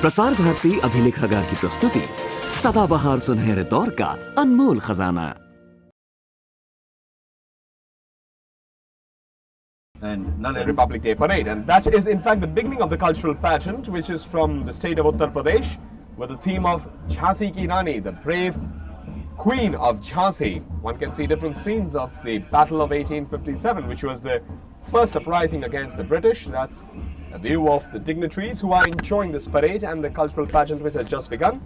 प्रसार भारती अभिलेखागार की प्रस्तुति सदाबहार सुनहरे दौर का अनमोल खजाना। And the Republic Day Parade, and that is in fact the beginning of the cultural pageant, which is from the state of Uttar Pradesh, with the theme of Jhansi ki Rani, the brave Queen of Jhansi. One can see different scenes of the Battle of 1857, which was the first uprising against the British. That's a view of the dignitaries who are enjoying this parade and the cultural pageant which has just begun.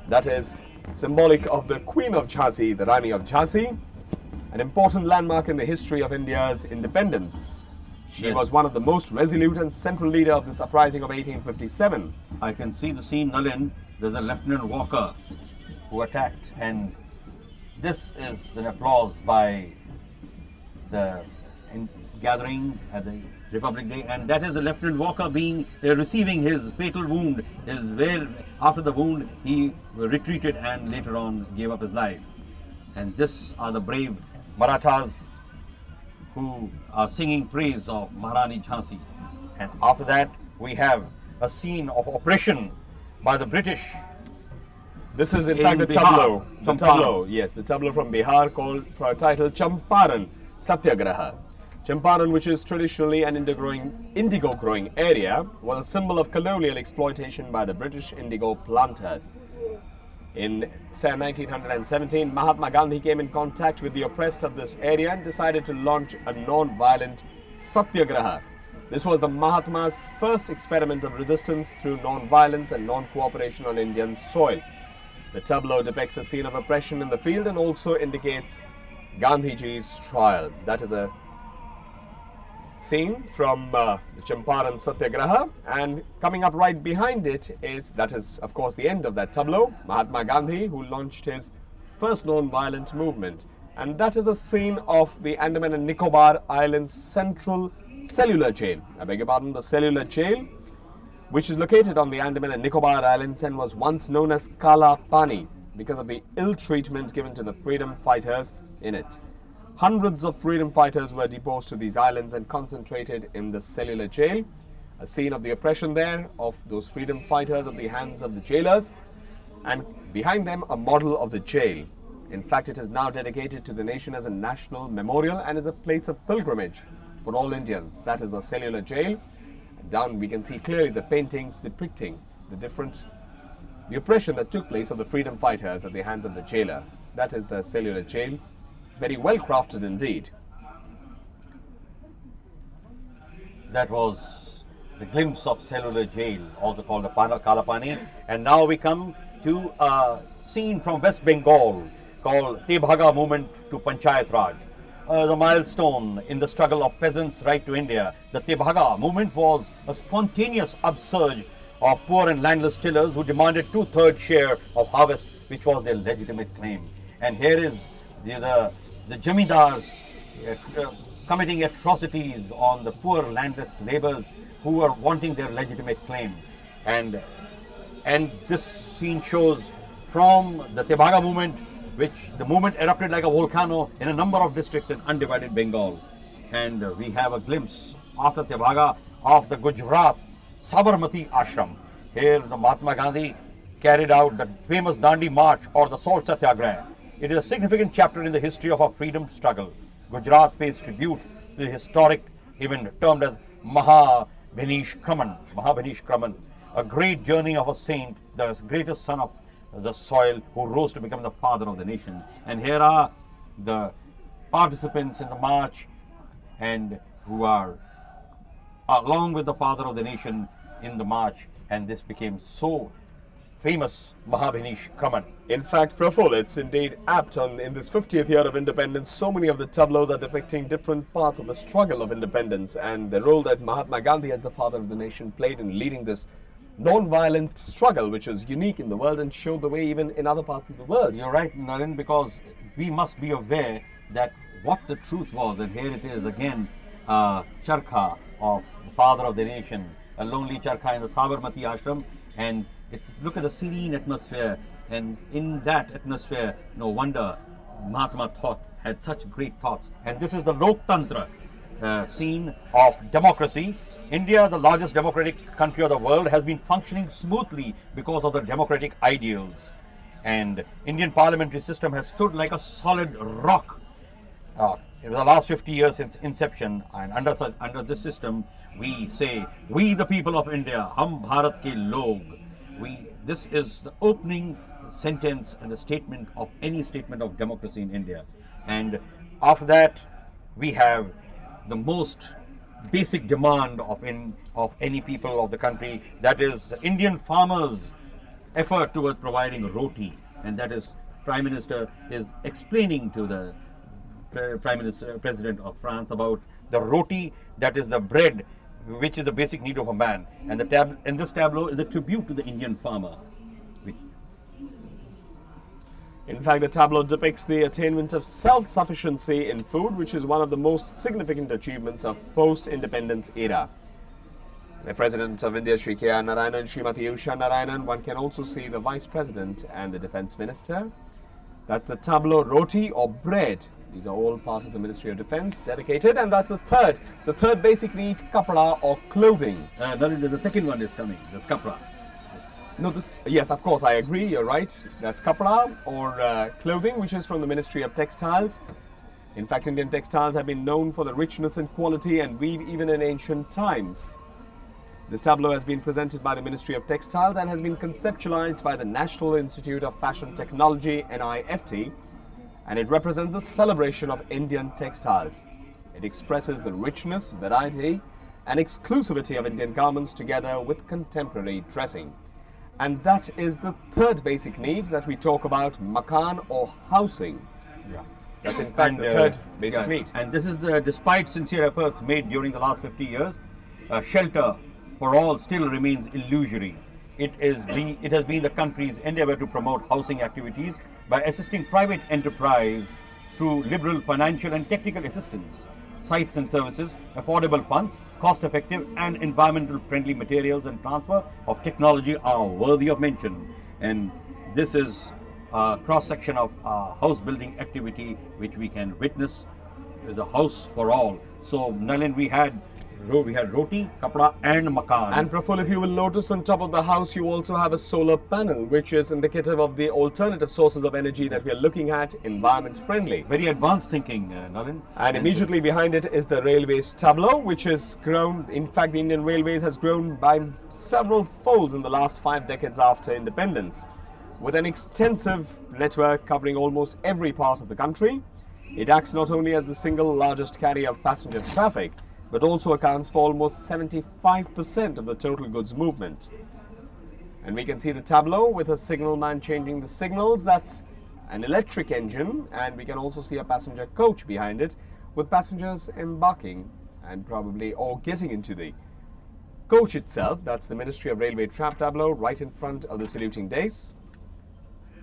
That is symbolic of the Queen of Jhansi, the Rani of Jhansi, an important landmark in the history of India's independence. She was one of the most resolute and central leader of this uprising of 1857. I can see the scene, Nalin. There's a Lieutenant Walker who attacked, and this is an applause by the gathering at the Republic Day, and that is the Lieutenant Walker receiving his fatal wound. After the wound he retreated and later on gave up his life. And this are the brave Marathas who are singing praise of Maharani Jhansi. And after that we have a scene of oppression by the British. This is in fact the tableau. The tableau, yes, the tableau from Bihar called for a title Champaran Satyagraha. Champaran, which is traditionally an indigo growing area, was a symbol of colonial exploitation by the British indigo planters. In 1917, Mahatma Gandhi came in contact with the oppressed of this area and decided to launch a non-violent Satyagraha. This was the Mahatma's first experiment of resistance through non-violence and non-cooperation on Indian soil. The tableau depicts a scene of oppression in the field and also indicates Gandhiji's trial. That is a scene from the Champaran Satyagraha, and coming up right behind it that is of course the end of that tableau, Mahatma Gandhi, who launched his first non-violent movement. And that is a scene of the Andaman and Nicobar Islands Central Cellular Jail. I beg your pardon, the Cellular Jail, which is located on the Andaman and Nicobar Islands and was once known as Kala Pani because of the ill treatment given to the freedom fighters in it. Hundreds of freedom fighters were deposed to these islands and concentrated in the cellular jail. A scene of the oppression there of those freedom fighters at the hands of the jailers, and behind them a model of the jail. In fact, it is now dedicated to the nation as a national memorial and is a place of pilgrimage for all Indians. That is the cellular jail. And down we can see clearly the paintings depicting the oppression that took place of the freedom fighters at the hands of the jailer. That is the cellular jail. Very well crafted indeed. That was the glimpse of cellular jail, also called the Kalapani. And now we come to a scene from West Bengal called Tebhaga Movement to Panchayat Raj. The milestone in the struggle of peasants' right to India. The Tebhaga movement was a spontaneous upsurge of poor and landless tillers who demanded 2/3 share of harvest, which was their legitimate claim. And here is the Jamidars committing atrocities on the poor landless laborers who are wanting their legitimate claim. And this scene shows from the Tebhaga movement, which the movement erupted like a volcano in a number of districts in undivided Bengal. And we have a glimpse after Tebhaga of the Gujarat Sabarmati Ashram. Here the Mahatma Gandhi carried out the famous Dandi March or the Salt Satyagraha. It is a significant chapter in the history of our freedom struggle. Gujarat pays tribute to the historic event termed as Mahabhinish Kraman, a great journey of a saint, the greatest son of the soil, who rose to become the father of the nation. And here are the participants in the march and who are along with the father of the nation in the march, and this became so famous, Mahabhinish Kraman. In fact, Praful, it's indeed apt in this 50th year of independence. So many of the tableaus are depicting different parts of the struggle of independence and the role that Mahatma Gandhi, as the father of the nation, played in leading this non-violent struggle, which is unique in the world and showed the way even in other parts of the world. You're right, Naren, because we must be aware that what the truth was, and here it is again, Charkha of the father of the nation, a lonely Charkha in the Sabarmati Ashram, and look at the serene atmosphere, and in that atmosphere, no wonder Mahatma had such great thoughts. And this is the Lok Tantra, scene of democracy. India, the largest democratic country of the world, has been functioning smoothly because of the democratic ideals. And Indian parliamentary system has stood like a solid rock in the last 50 years since inception. And under this system, we say, we the people of India, hum Bharat ke log. This is the opening sentence and the statement of any statement of democracy in India. And after that, we have the most basic demand of any people of the country, that is Indian farmers' effort towards providing roti, and that is Prime Minister is explaining to the President of France about the roti, that is the bread, which is the basic need of a man. And this tableau is a tribute to the Indian farmer. In fact, the tableau depicts the attainment of self-sufficiency in food, which is one of the most significant achievements of post-independence era. The President of India, Shri K.R. Narayanan, Srimati Usha Narayanan. One can also see the Vice President and the Defence Minister. That's the tableau roti or bread. These are all part of the Ministry of Defence, dedicated. And that's the third basic need, kapra or clothing. The second one is coming, this kapra. No, yes, of course, I agree, you're right. That's kapra or clothing, which is from the Ministry of Textiles. In fact, Indian textiles have been known for the richness and quality and weave even in ancient times. This tableau has been presented by the Ministry of Textiles and has been conceptualized by the National Institute of Fashion Technology, NIFT, and it represents the celebration of Indian textiles. It expresses the richness, variety, and exclusivity of Indian garments together with contemporary dressing. And that is the third basic need that we talk about, makan or housing. Yeah. That's in fact the third basic need. And this is despite sincere efforts made during the last 50 years, shelter for all still remains illusory. It has been the country's endeavor to promote housing activities by assisting private enterprise through liberal financial and technical assistance. Sites and services, affordable funds, cost-effective and environmental friendly materials and transfer of technology are worthy of mention. And this is a cross-section of house building activity which we can witness, the house for all. So Nalin, we had roti, kapra and makan. And Praful, if you will notice, on top of the house you also have a solar panel, which is indicative of the alternative sources of energy that we are looking at, environment friendly. Very advanced thinking, Nalin. And immediately behind it is the railways tableau, which has grown. In fact, the Indian Railways has grown by several folds in the last 5 decades after independence. With an extensive network covering almost every part of the country, it acts not only as the single largest carrier of passenger traffic, but also accounts for almost 75% of the total goods movement. And we can see the tableau with a signalman changing the signals. That's an electric engine, and we can also see a passenger coach behind it with passengers embarking and probably or getting into the coach itself. That's the Ministry of Railway trap tableau right in front of the saluting dais.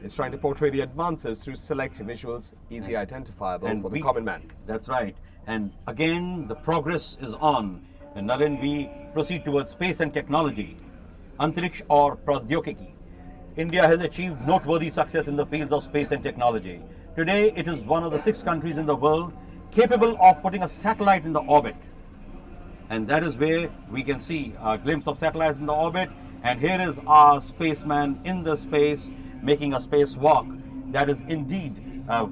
It's trying to portray the advances through select visuals, easy identifiable for the common man. That's right. And again, the progress is on. And Nalin, we proceed towards space and technology. Antariksh or Pradyogiki. India has achieved noteworthy success in the fields of space and technology. Today, it is one of the 6 countries in the world capable of putting a satellite in the orbit. And that is where we can see a glimpse of satellites in the orbit. And here is our spaceman in the space making a spacewalk. That is indeed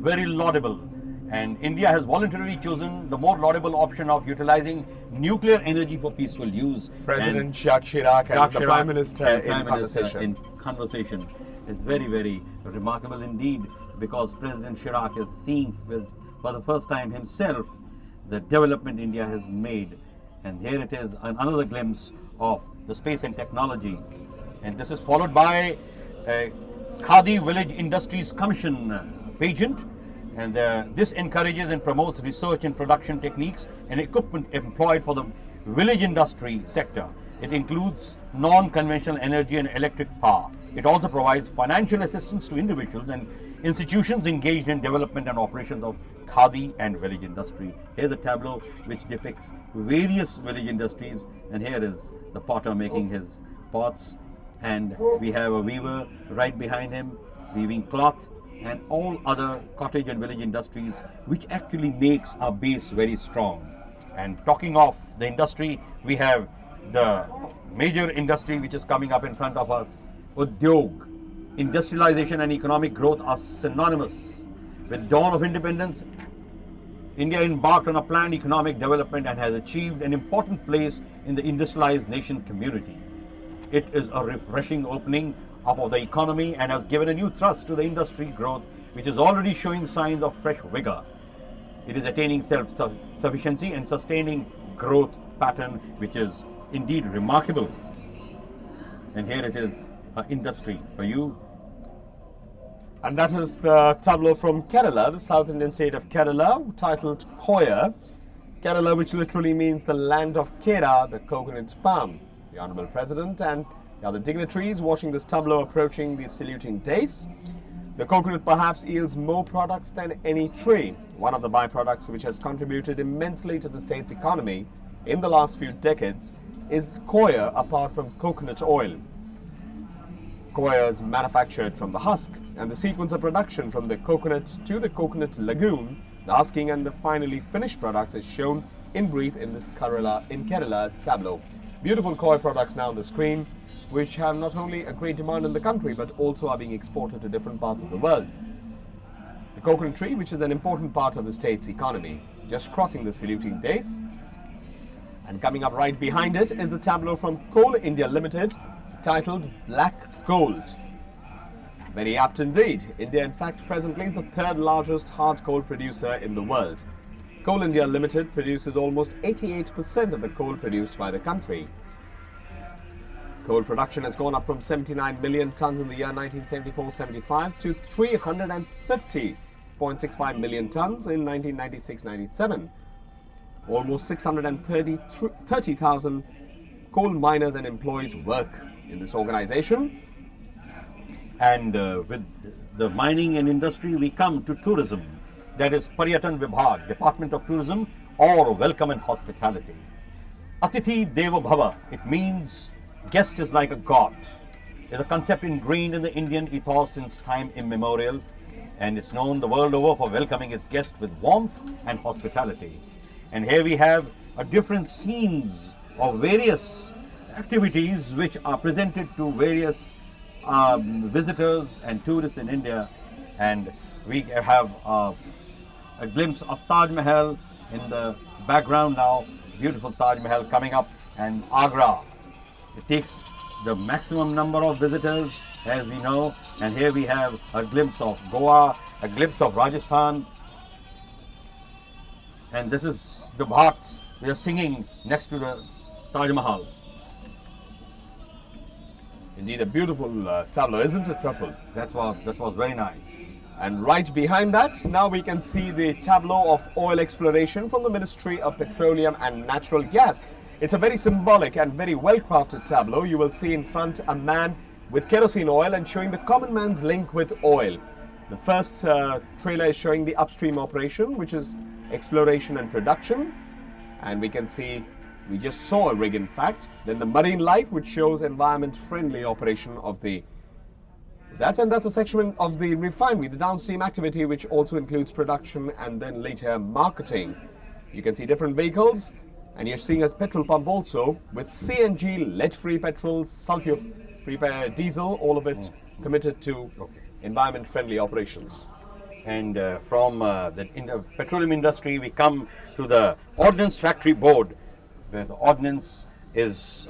very laudable. And India has voluntarily chosen the more laudable option of utilizing nuclear energy for peaceful use. President Jacques Chirac and the Prime Minister in conversation. It's very, very remarkable indeed, because President Chirac is seeing for the first time himself the development India has made. And here it is, another glimpse of the space and technology. And this is followed by a Khadi Village Industries Commission pageant. And this encourages and promotes research and production techniques and equipment employed for the village industry sector. It includes non-conventional energy and electric power. It also provides financial assistance to individuals and institutions engaged in development and operations of khadi and village industry. Here's a tableau which depicts various village industries, and here is the potter making his pots, and we have a weaver right behind him weaving cloth, and all other cottage and village industries, which actually makes our base very strong. And talking of the industry, we have the major industry which is coming up in front of us, Udyog. Industrialization and economic growth are synonymous. With dawn of independence, India embarked on a planned economic development and has achieved an important place in the industrialized nation community. It is a refreshing opening up of the economy and has given a new thrust to the industry growth, which is already showing signs of fresh vigor. It is attaining self-sufficiency and sustaining growth pattern, which is indeed remarkable. And here it is, industry for you. And that is the tableau from Kerala, the South Indian state of Kerala, titled Koya. Kerala, which literally means the land of Kera, the coconut palm. The Honourable President and the other dignitaries watching this tableau approaching the saluting days. The coconut perhaps yields more products than any tree, one of the byproducts which has contributed immensely to the state's economy in the last few decades is koya apart from coconut oil. Koya is manufactured from the husk, and the sequence of production from the coconut to the coconut lagoon, the husking and the finally finished products is shown in brief in this Kerala's tableau. Beautiful koya products now on the screen, which have not only a great demand in the country but also are being exported to different parts of the world. The coconut tree, which is an important part of the state's economy, just crossing the saluting days. And coming up right behind it is the tableau from Coal India Limited, titled Black Gold. Very apt indeed. India, in fact, presently is the third largest hard coal producer in the world. Coal India Limited produces almost 88% of the coal produced by the country. Coal production has gone up from 79 million tons in the year 1974-75 to 350.65 million tons in 1996-97. Almost 630,000 coal miners and employees work in this organization. And with the mining and industry, we come to tourism. That is Paryatan Vibhag, Department of Tourism, or Welcome and Hospitality. Atithi Deva Bhava, it means guest is like a god. It's a concept ingrained in the Indian ethos since time immemorial, and it's known the world over for welcoming its guests with warmth and hospitality. And here we have different scenes of various activities which are presented to various visitors and tourists in India. And we have a glimpse of Taj Mahal in the background now. Beautiful Taj Mahal coming up, and Agra. It takes the maximum number of visitors, as we know. And here we have a glimpse of Goa, a glimpse of Rajasthan. And this is the Bharts. We are singing next to the Taj Mahal. Indeed, a beautiful tableau, isn't it, Praful? That was very nice. And right behind that, now we can see the tableau of oil exploration from the Ministry of Petroleum and Natural Gas. It's a very symbolic and very well-crafted tableau. You will see in front a man with kerosene oil and showing the common man's link with oil. The first trailer is showing the upstream operation, which is exploration and production. And we can see, we just saw a rig in fact. Then the marine life, which shows environment-friendly operation of the that's a section of the refinery, the downstream activity, which also includes production and then later marketing. You can see different vehicles, and you're seeing a petrol pump also with CNG, lead-free petrol, sulfur-free diesel, all of it committed to environment-friendly operations. And from the petroleum industry, we come to the Ordnance Factory Board, where the ordnance is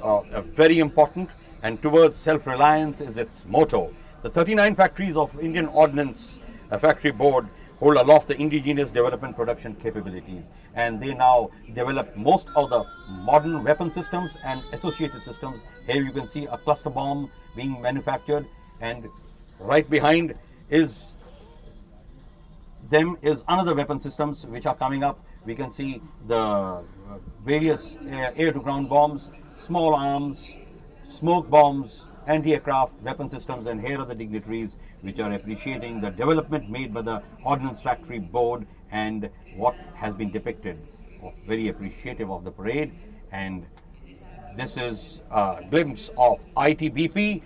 very important, and towards self-reliance is its motto. The 39 factories of Indian Ordnance Factory Board hold aloft the indigenous development production capabilities, and they now develop most of the modern weapon systems and associated systems. Here you can see a cluster bomb being manufactured, and right behind is another weapon systems which are coming up. We can see the various air-to-ground bombs, small arms, smoke bombs, anti-aircraft weapon systems, and here are the dignitaries which are appreciating the development made by the Ordnance Factory Board and what has been depicted. Very appreciative of the parade. And this is a glimpse of ITBP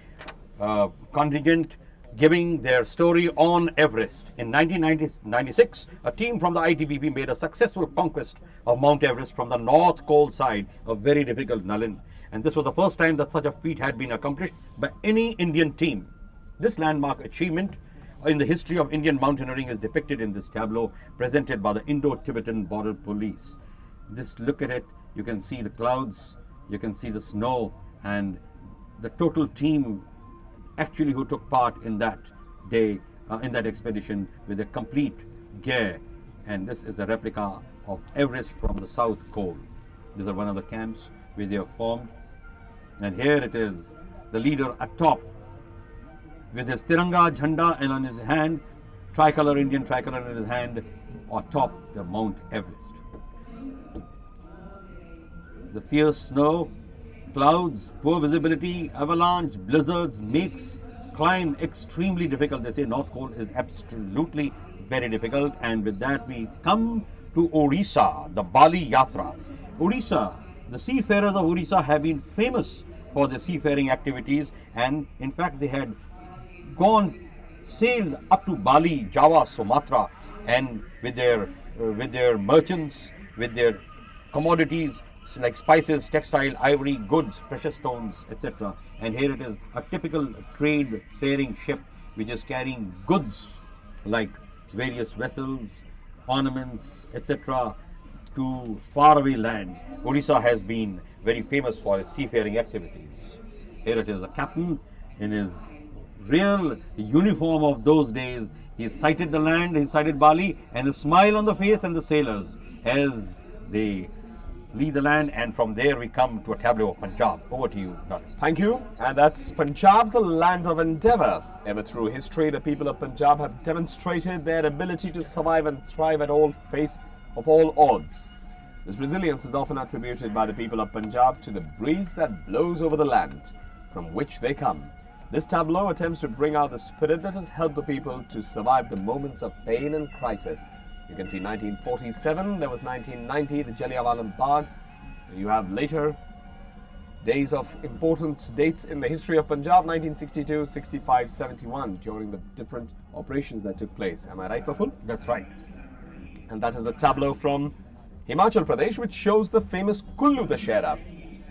contingent giving their story on Everest. In 1996, a team from the ITBP made a successful conquest of Mount Everest from the north cold side, a very difficult Nalin. And this was the first time that such a feat had been accomplished by any Indian team. This landmark achievement in the history of Indian mountaineering is depicted in this tableau presented by the Indo-Tibetan Border Police. Just look at it, you can see the clouds, you can see the snow, and the total team actually who took part in that day, in that expedition with a complete gear. And this is a replica of Everest from the South Cone. These are one of the camps where they are formed. And here it is, the leader atop with his Tiranga Jhanda, and on his hand, tricolor, Indian tricolor in his hand, atop the Mount Everest. The fierce snow, clouds, poor visibility, avalanche, blizzards makes climb extremely difficult. They say North Cone is absolutely very difficult. And with that we come to Orissa, the Bali Yatra. Orissa, the seafarers of Orissa have been famous for their seafaring activities, and in fact they had sailed up to Bali, Java, Sumatra, and with their merchants, with their commodities like spices, textile, ivory, goods, precious stones, etc. And here it is, a typical trade faring ship which is carrying goods like various vessels, ornaments, etc. to faraway land. Orissa has been very famous for its seafaring activities. Here it is, a captain in his real uniform of those days. He sighted the land, he sighted Bali, and a smile on the face and the sailors as they leave the land. And from there we come to a tableau of Punjab. Over to you, Narayanan. Thank you. And that's Punjab, the land of endeavour. Ever through history, the people of Punjab have demonstrated their ability to survive and thrive at all face of all odds. This resilience is often attributed by the people of Punjab to the breeze that blows over the land from which they come. This tableau attempts to bring out the spirit that has helped the people to survive the moments of pain and crisis. You can see 1947, there was 1990, the Jallianwala Bagh. You have later days of important dates in the history of Punjab, 1962, 65, 71, during the different operations that took place. Am I right, Praful? That's right. And that is the tableau from Himachal Pradesh, which shows the famous Kullu Dashera.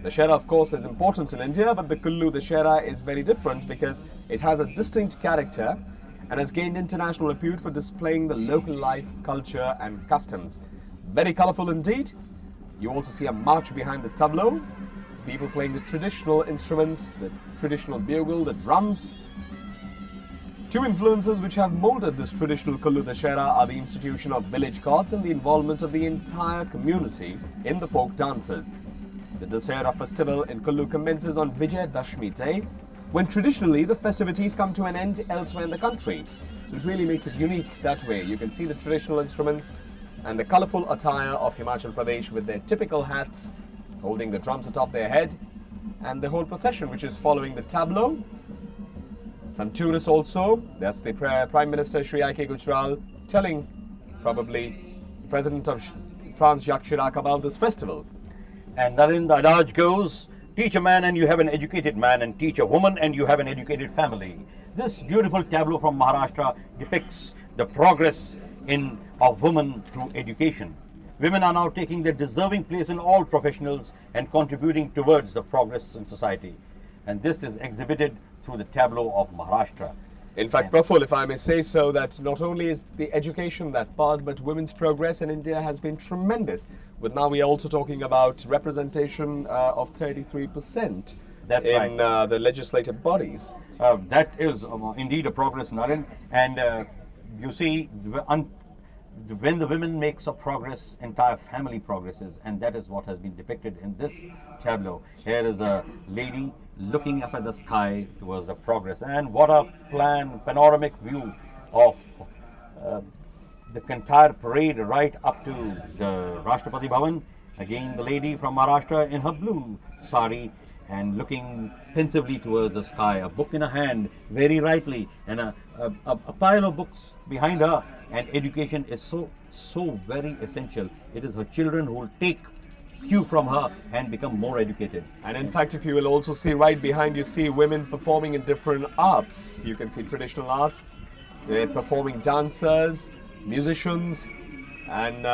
Dashera, of course, is important in India, but the Kullu Dashera is very different because it has a distinct character and has gained international repute for displaying the local life, culture and customs. Very colourful indeed. You also see a march behind the tableau, people playing the traditional instruments, the traditional bugle, the drums. Two influences which have moulded this traditional Kullu Dashera are the institution of village courts and the involvement of the entire community in the folk dances. The Dasera festival in Kullu commences on Vijay Dashmi Day, when traditionally the festivities come to an end elsewhere in the country. So it really makes it unique that way. You can see the traditional instruments and the colourful attire of Himachal Pradesh with their typical hats, holding the drums atop their head, and the whole procession which is following the tableau. Some tourists also. That's the Prime Minister Chirac Gujral telling probably the President of France Jacques Chirac about this festival. And therein the adage goes, teach a man and you have an educated man, and teach a woman and you have an educated family. This beautiful tableau from Maharashtra depicts the progress of women through education. Women are now taking their deserving place in all professionals and contributing towards the progress in society. And this is exhibited through the tableau of Maharashtra. In fact, Praful, if I may say so, that not only is the education that part, but women's progress in India has been tremendous. But now we are also talking about representation of 33% in the legislative bodies. That is indeed a progress, Naren. And you see, when the women makes a progress, entire family progresses, and that is what has been depicted in this tableau. Here is a lady looking up at the sky towards the progress, and what a panoramic view of the entire parade right up to the Rashtrapati Bhavan. Again, the lady from Maharashtra in her blue sari and looking pensively towards the sky, a book in her hand, very rightly, and a pile of books behind her. And education is so very essential. It is her children who will take cue from her and become more educated. And in fact, if you will also see right behind, you see women performing in different arts. You can see traditional arts, they're performing dancers, musicians, and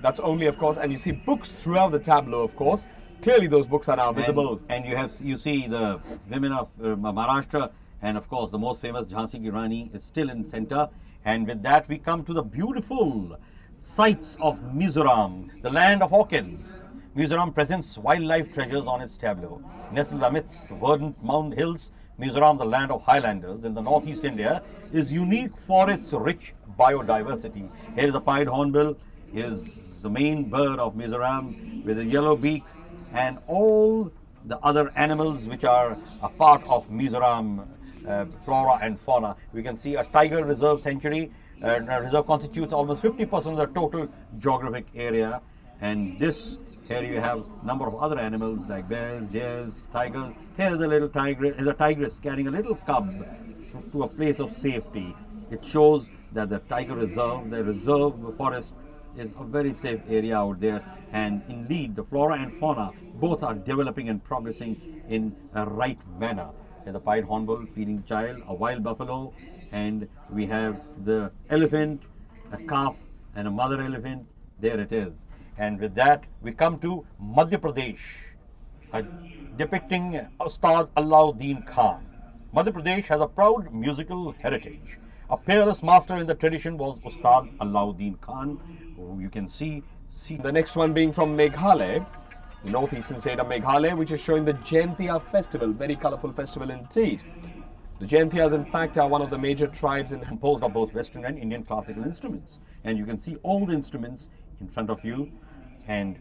that's only, of course, and you see books throughout the tableau, of course. Clearly those books are now visible. And you see the women of Maharashtra, and of course the most famous Jhansi Ki Rani is still in center. And with that we come to the beautiful sights of Mizoram, the land of orchids. Mizoram presents wildlife treasures on its tableau. Nestled amidst verdant mountain hills, Mizoram, the land of highlanders in the northeast India, is unique for its rich biodiversity. Here is the pied hornbill, is the main bird of Mizoram with a yellow beak, and all the other animals which are a part of Mizoram flora and fauna. We can see a tiger reserve sanctuary. Reserve constitutes almost 50% of the total geographic area, and this here you have number of other animals like bears, deers, tigers. Here is a little tigress, is a tigress carrying a little cub to a place of safety. It shows that the tiger reserve, the reserve forest, is a very safe area out there, and indeed the flora and fauna both are developing and progressing in a right manner. The pied hornbill feeding child, a wild buffalo, and we have the elephant, a calf, and a mother elephant. There it is. And with that, we come to Madhya Pradesh, depicting Ustad Alauddin Khan. Madhya Pradesh has a proud musical heritage. A peerless master in the tradition was Ustad Alauddin Khan, who you can see. The next one being from Meghalaya, the northeastern state of Meghalaya, which is showing the Jaintia festival, very colourful festival indeed. The Jaintias, in fact, are one of the major tribes and composed of both Western and Indian classical instruments. And you can see all the instruments in front of you. And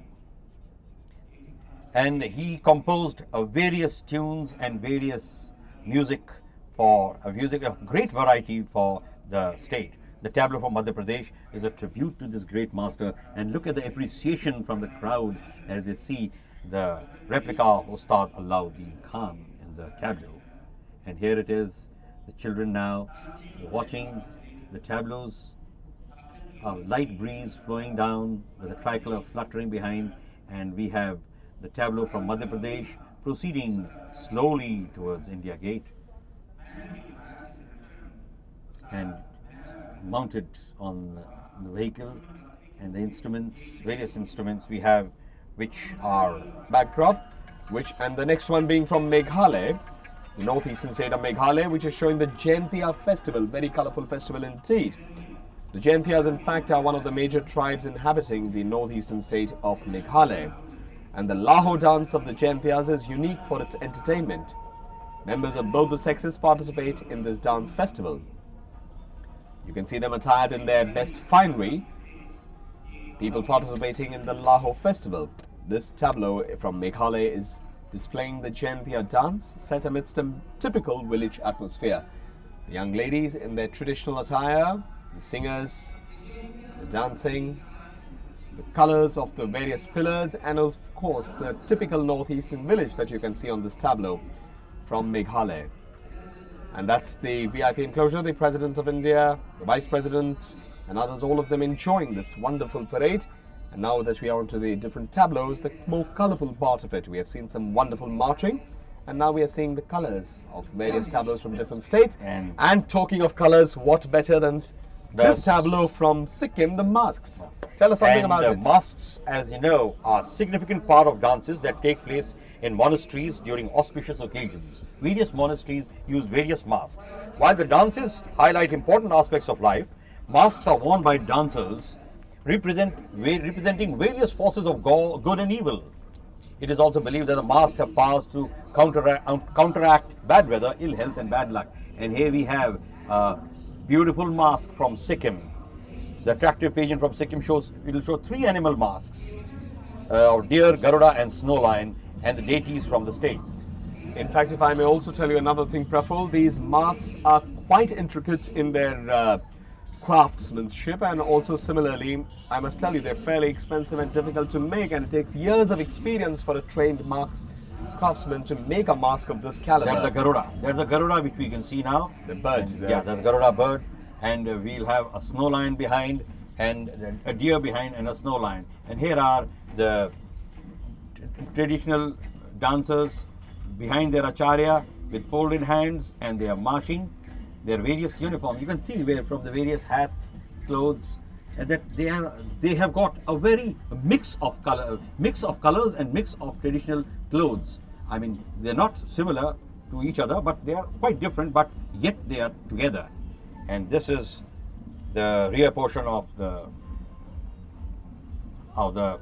he composed various tunes and various music for music of great variety for the state. The tableau from Madhya Pradesh is a tribute to this great master, and look at the appreciation from the crowd as they see the replica of Ustad Alauddin Khan in the tableau. And here it is, the children now watching the tableaus, a light breeze flowing down with a tricolor fluttering behind, and we have the tableau from Madhya Pradesh proceeding slowly towards India Gate. And mounted on the vehicle, and the instruments, various instruments we have, which are backdrop, and the next one being from Meghalaya, the northeastern state of Meghalaya, which is showing the Jaintia festival, very colourful festival indeed. The Jaintias, in fact, are one of the major tribes inhabiting the northeastern state of Meghalaya, and the Laho dance of the Jaintias is unique for its entertainment. Members of both the sexes participate in this dance festival. You can see them attired in their best finery, people participating in the Laho festival. This tableau from Meghalaya is displaying the Jaintia dance set amidst a typical village atmosphere. The young ladies in their traditional attire, the singers, the dancing, the colors of the various pillars, and of course the typical northeastern village that you can see on this tableau from Meghalaya. And that's the VIP enclosure, the President of India, the Vice President, and others, all of them enjoying this wonderful parade. And now that we are onto the different tableaus, the more colourful part of it, we have seen some wonderful marching, and now we are seeing the colours of various tableaus from different states. And talking of colours, what better than this tableau from Sikkim, the masks. Tell us something about it. Masks, as you know, are a significant part of dances that take place in monasteries during auspicious occasions. Various monasteries use various masks. While the dances highlight important aspects of life, masks are worn by dancers representing various forces of good and evil. It is also believed that the masks have powers to counteract bad weather, ill health, and bad luck. And here we have a beautiful mask from Sikkim. The attractive pageant from Sikkim will show 3 animal masks of deer, Garuda, and snow lion, and the deities from the state. In fact, if I may also tell you another thing, Praful, these masks are quite intricate in their craftsmanship, and also similarly, I must tell you, they're fairly expensive and difficult to make, and it takes years of experience for a trained craftsman to make a mask of this caliber. There's the Garuda. There's the Garuda which we can see now. The bird. Yes, there's a Garuda bird, and we'll have a snow lion behind, and a deer behind, and a snow lion. And here are the traditional dancers behind their acharya with folded hands, and they are marching their various uniforms. You can see where from the various hats, clothes, and that they have got a very mix of colors and mix of traditional clothes. I mean, they're not similar to each other, but they are quite different, but yet they are together. And this is the rear portion of the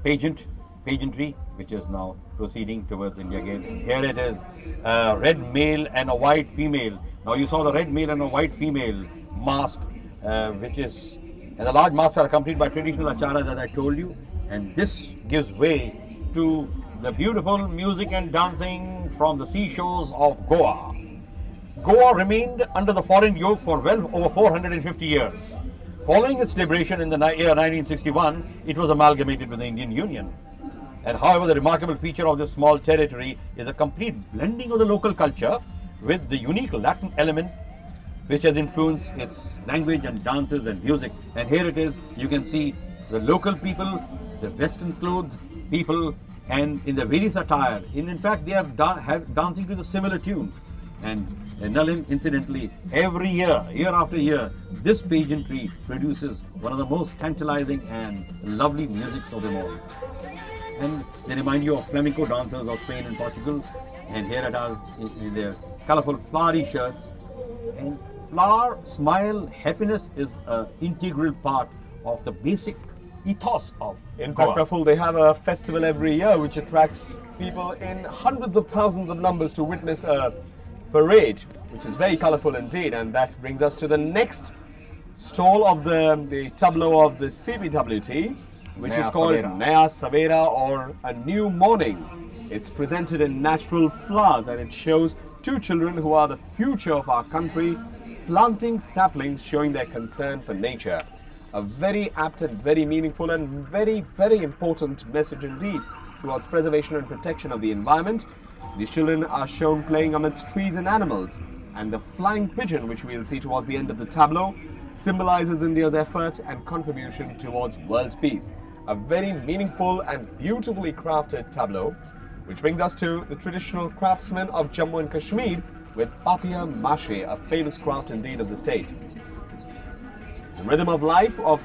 pageantry, which is now proceeding towards India Gate. Here it is, a red male and a white female. Now you saw the red male and a white female mask, and the large masks are accompanied by traditional acharas, as I told you. And this gives way to the beautiful music and dancing from the seashores of Goa. Goa remained under the foreign yoke for well over 450 years. Following its liberation in the year 1961, it was amalgamated with the Indian Union. And however, the remarkable feature of this small territory is a complete blending of the local culture with the unique Latin element which has influenced its language and dances and music. And here it is, you can see the local people, the western clothed people, and in the various attire. In fact, they have dancing to the similar tune. And Nalin, incidentally, every year after year, this pageantry produces one of the most tantalizing and lovely musics of them all. And they remind you of flamenco dancers of Spain and Portugal. And here it is in their colorful flowery shirts. And flower, smile, happiness is an integral part of the basic ethos of In Goa. fact, Praful, they have a festival every year which attracts people in hundreds of thousands of numbers to witness a parade, which is very colorful indeed. And that brings us to the next stall of the tableau of the CBWT, which Naya is called Savera. Naya Savera, or A New Morning. It's presented in natural flowers, and it shows two children who are the future of our country planting saplings, showing their concern for nature. A very apt and very meaningful and very, very important message indeed towards preservation and protection of the environment. These children are shown playing amidst trees and animals, and the flying pigeon, which we'll see towards the end of the tableau, symbolizes India's effort and contribution towards world peace. A very meaningful and beautifully crafted tableau, which brings us to the traditional craftsmen of Jammu and Kashmir with papier-mâché, a famous craft indeed of the state. The rhythm of life of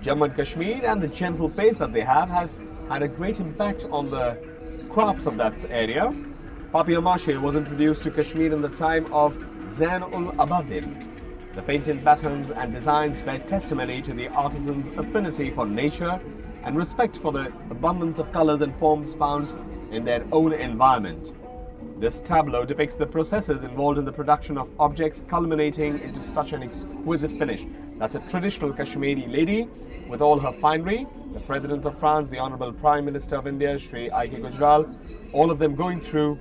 Jammu and Kashmir and the gentle pace that they have has had a great impact on the crafts of that area. Papier-mâché was introduced to Kashmir in the time of Zain-ul-Abidin. The painted patterns and designs bear testimony to the artisan's affinity for nature and respect for the abundance of colors and forms found in their own environment. This tableau depicts the processes involved in the production of objects, culminating into such an exquisite finish. That's a traditional Kashmiri lady with all her finery, the President of France, the Honorable Prime Minister of India, Shri I.K. Gujral, all of them going through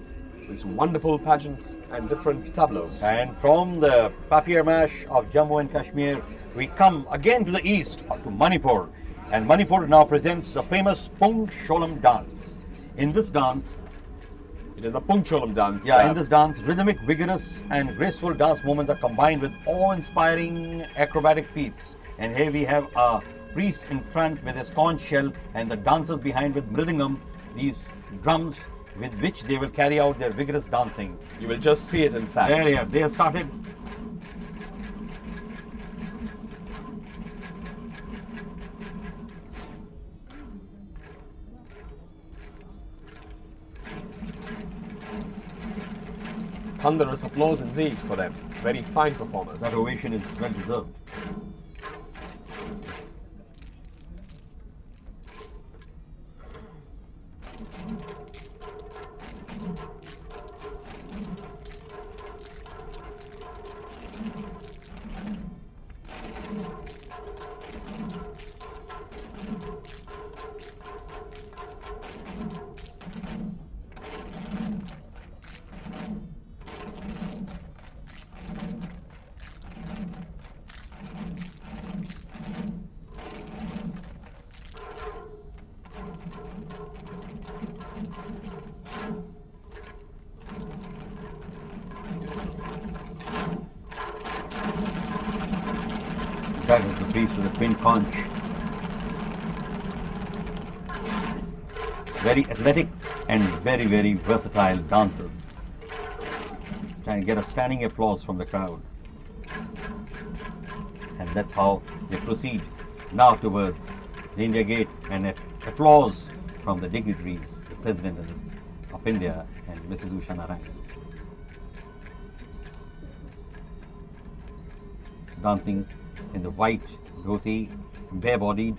these wonderful pageants and different tableaus. And from the papier-mâché of Jammu and Kashmir, we come again to the east, to Manipur. And Manipur now presents the famous Pung Sholam dance. In this dance, It is the Pungcholam dance. in this dance, rhythmic, vigorous and graceful dance movements are combined with awe-inspiring acrobatic feats. And here we have a priest in front with his conch shell and the dancers behind with mridangam, these drums with which they will carry out their vigorous dancing. You will just see it in fact. There they have started. Thunderous applause indeed for them. Very fine performers. That ovation is well deserved. That is the piece with the twin conch. very athletic and very, very versatile dancers. Get a standing applause from the crowd. And that's how they proceed now towards the India Gate, and applause from the dignitaries, the President of India and Mrs. Usha Narayanan. Dancing in the white dhoti, bare-bodied,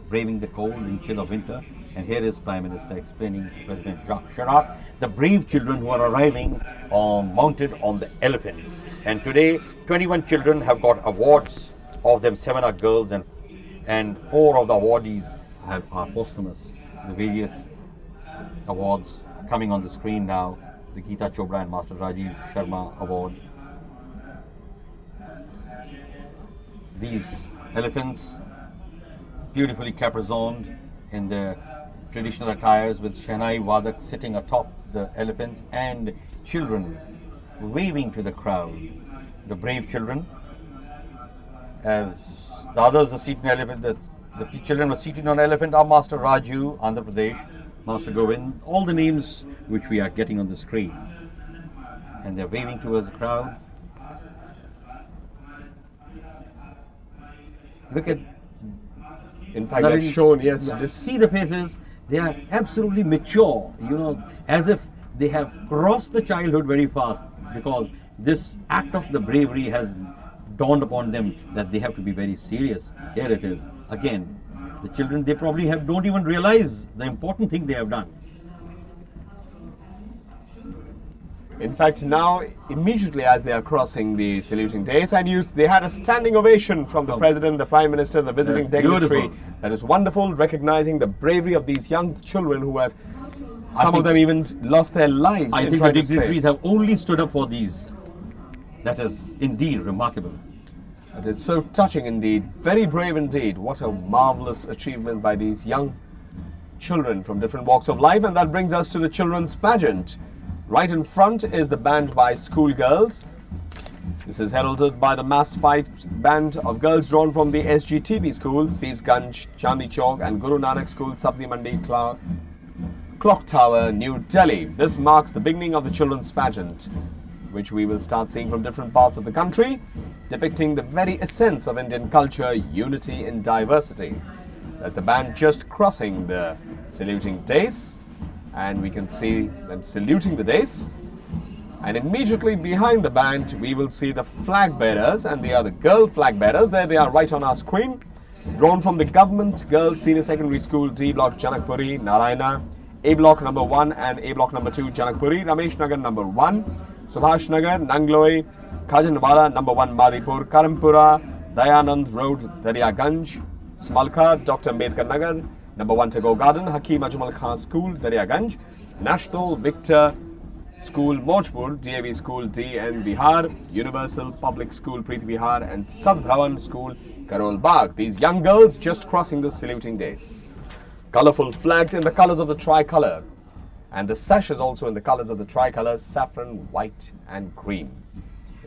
braving the cold and chill of winter. And here is Prime Minister explaining to President Jacques Chirac the brave children who are arriving mounted on the elephants. And today, 21 children have got awards. Of them, 7 are girls, and 4 of the awardees are posthumous. The various awards are coming on the screen now. The Geeta Chopra and Master Rajiv Sharma Award. These elephants, beautifully caparisoned in their traditional attires, with Shehnai Wadak sitting atop the elephants, and children waving to the crowd. The brave children. As the others are seated on elephant, the children were seated on elephant are Master Raju, Andhra Pradesh, Master Govind, all the names which we are getting on the screen. And they're waving towards the crowd. Look at, in fact, they've shown, yes. See the faces, they are absolutely mature, as if they have crossed the childhood very fast, because this act of the bravery has dawned upon them that they have to be very serious. Here it is. Again, the children, they probably don't even realize the important thing they have done. In fact, now, immediately as they are crossing the saluting dais, they had a standing ovation from the President, the Prime Minister, the visiting dignitary. That is wonderful, recognizing the bravery of these young children who have, some of them even lost their lives. I think the dignitaries have only stood up for these. That is indeed remarkable. It is so touching indeed, very brave indeed. What a marvelous achievement by these young children from different walks of life. And that brings us to the children's pageant. Right in front is the band by schoolgirls. This is heralded by the massed pipe band of girls drawn from the SGTB schools, Seesganj, Chandni Chowk and Guru Nanak School, Sabzi Mandi, Clock Tower, New Delhi. This marks the beginning of the children's pageant, which we will start seeing from different parts of the country, depicting the very essence of Indian culture, unity in diversity. There's the band just crossing the saluting dais, and we can see them saluting the dais. And immediately behind the band, we will see the flag bearers, and they are the girl flag bearers. There they are right on our screen, drawn from the Government Girls Senior Secondary School, D Block, Janakpuri, Narayana, A Block number 1 and A Block number 2, Janakpuri, Ramesh Nagar number 1, Subhash Nagar, Nangloi, Khajanwala number 1, Madipur, Karampura, Dayanand Road, Daryaganj, Smalka, Dr. Ambedkar Nagar, number 1 Tagore Garden, Hakeem Ajmal Khan School, Daryaganj, National Victor School, Mojpur, DAV School, DN Vihar, Universal Public School, Preet Vihar, and Sadbhavan School, Karol Bagh. These young girls just crossing the saluting dais. Colorful flags in the colors of the tricolour, and the sash is also in the colors of the tricolour, saffron, white and green.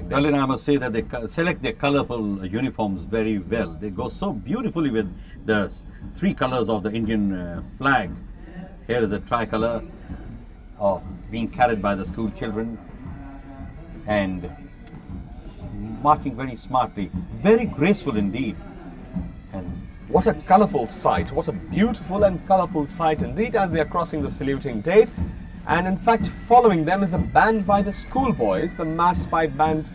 Well, and I must say that they select their colorful uniforms very well. They go so beautifully with the 3 colors of the Indian flag. Here is the tricolour being carried by the school children and marching very smartly, very graceful indeed. And what a colourful sight, what a beautiful and colourful sight indeed as they are crossing the saluting dais. And in fact, following them is the band by the schoolboys, the massed pipe band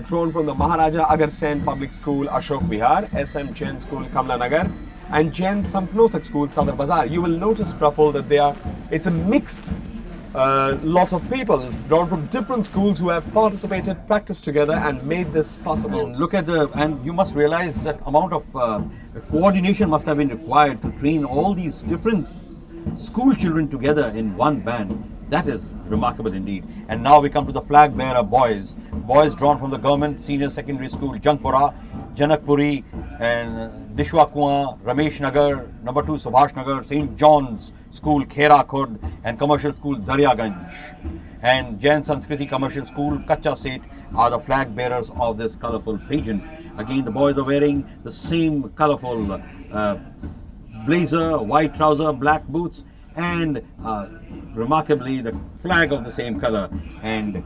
drawn from the Maharaja Agar Sen Public School, Ashok Vihar, SM Jain School, Kamla Nagar, and Jain Sampnosak School, Sadar Bazaar. You will notice, Praful, that it's a mixed lot of people drawn from different schools who have participated, practiced together and made this possible. And look at and you must realize that amount of coordination must have been required to train all these different school children together in one band. That is remarkable indeed. And now we come to the flag bearer boys. Boys drawn from the Government Senior Secondary School, Jangpura, Janakpuri, and Dishwa Kuan, Ramesh Nagar, number 2 Subhash Nagar, St. John's School, Khera Khurd, and Commercial School, Daryaganj. And Jain Sanskriti Commercial School, Kacha Set are the flag bearers of this colourful pageant. Again, the boys are wearing the same colourful blazer, white trouser, black boots, and remarkably the flag of the same color. And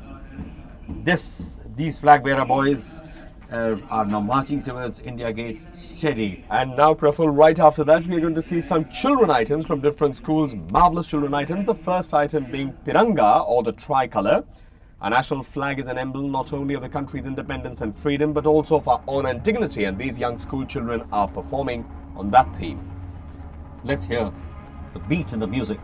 these flag bearer boys are now marching towards India Gate steady. And now, Praful, right after that, we are going to see some children items from different schools, marvelous children items. The first item being Tiranga, or the tricolour. Our national flag is an emblem not only of the country's independence and freedom, but also of our honour and dignity. And these young school children are performing on that theme. Let's hear the beat and the music.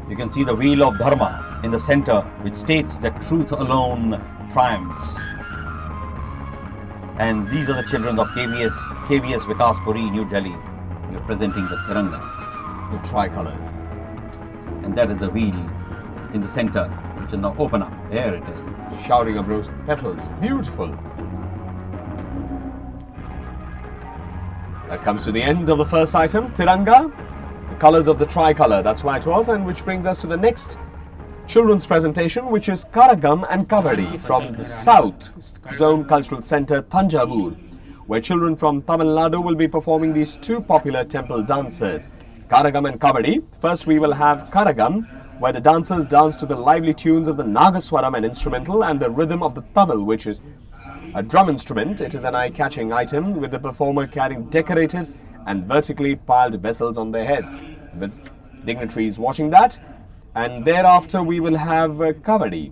You can see the wheel of Dharma in the center, which states that truth alone triumphs. And these are the children of KVS Vikaspuri, New Delhi, representing the Tiranga, the tricolour. And that is the wheel in the center, which will now open up. There it is. Showering of rose petals. Beautiful. That comes to the end of the first item, Tiranga. The colours of the tricolour, that's why it was, and which brings us to the next children's presentation, which is Karagam and Kabaddi from the South Zone Cultural Centre, Thanjavur, where children from Tamil Nadu will be performing these two popular temple dances, Karagam and Kabaddi. First we will have Karagam, where the dancers dance to the lively tunes of the Nagaswaram, an instrumental, and the rhythm of the tabal, which is a drum instrument. It is an eye-catching item, with the performer carrying decorated and vertically piled vessels on their heads, with dignitaries watching that. And thereafter we will have Kabaddi,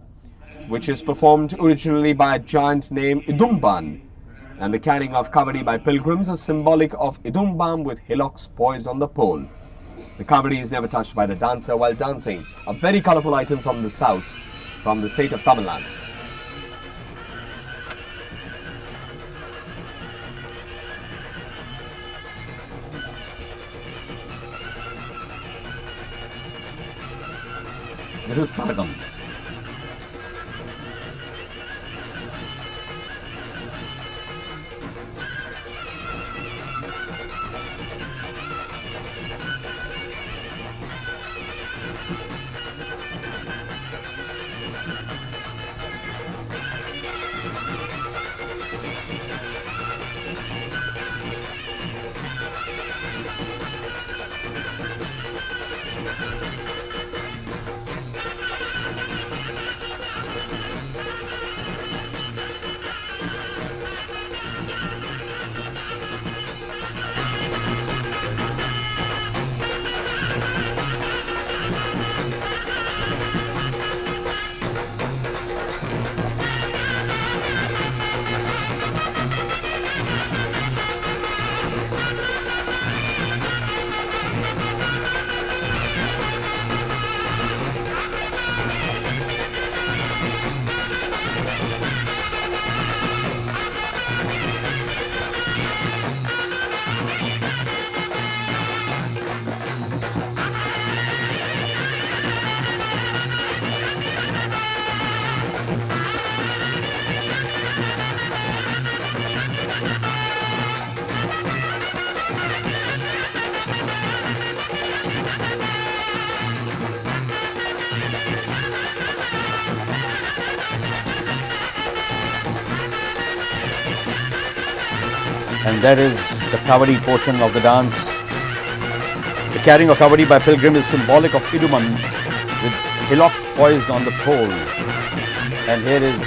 which is performed originally by a giant named Idumban, and the carrying of Kabaddi by pilgrims is symbolic of Idumbam with hillocks poised on the pole. The Kabaddi is never touched by the dancer while dancing. A very colourful item from the south, from the state of Tamil Nadu. This is Karagam. And that is the kavadi portion of the dance. The carrying of kavadi by pilgrim is symbolic of Iduman with hillock poised on the pole. And here is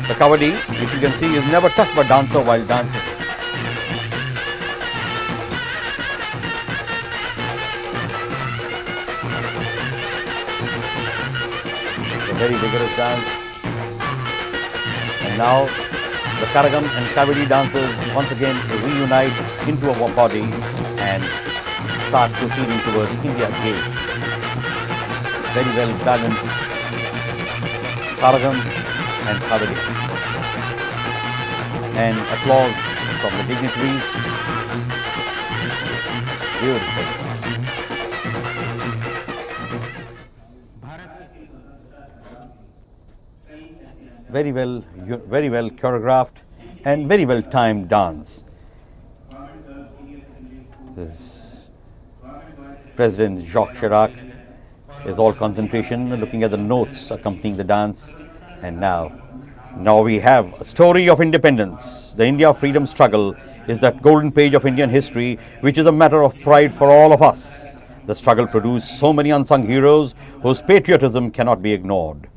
the kavadi, which you can see is never touched by dancer while dancing. A very vigorous dance. And now the Karagam and Kavadi dancers once again reunite into a body and start proceeding towards India Gate. Very well balanced Karagams and Kavadi. And applause from the dignitaries. Beautiful. Very well choreographed and very well timed dance. This President Jacques Chirac is all concentration, looking at the notes accompanying the dance. And now we have a story of independence. The India freedom struggle is that golden page of Indian history, which is a matter of pride for all of us. The struggle produced so many unsung heroes whose patriotism cannot be ignored.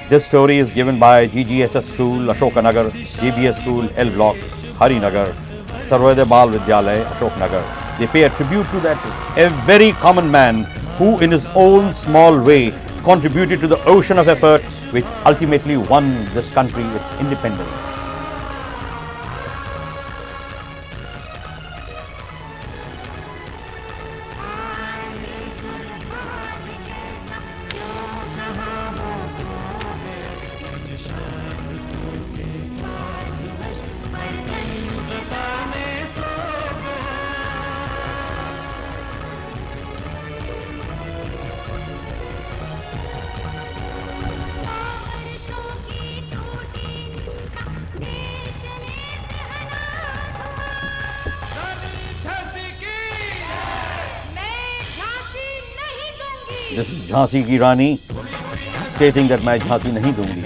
This story is given by GGSS School, Ashokanagar, GBS School, L Block, Harinagar, Sarvodaya Bal Vidyalaya, Ashoknagar. They pay a tribute to that a very common man who in his own small way contributed to the ocean of effort which ultimately won this country its independence. This is Jhansi ki Rani stating that मैं झांसी नहीं दूंगी.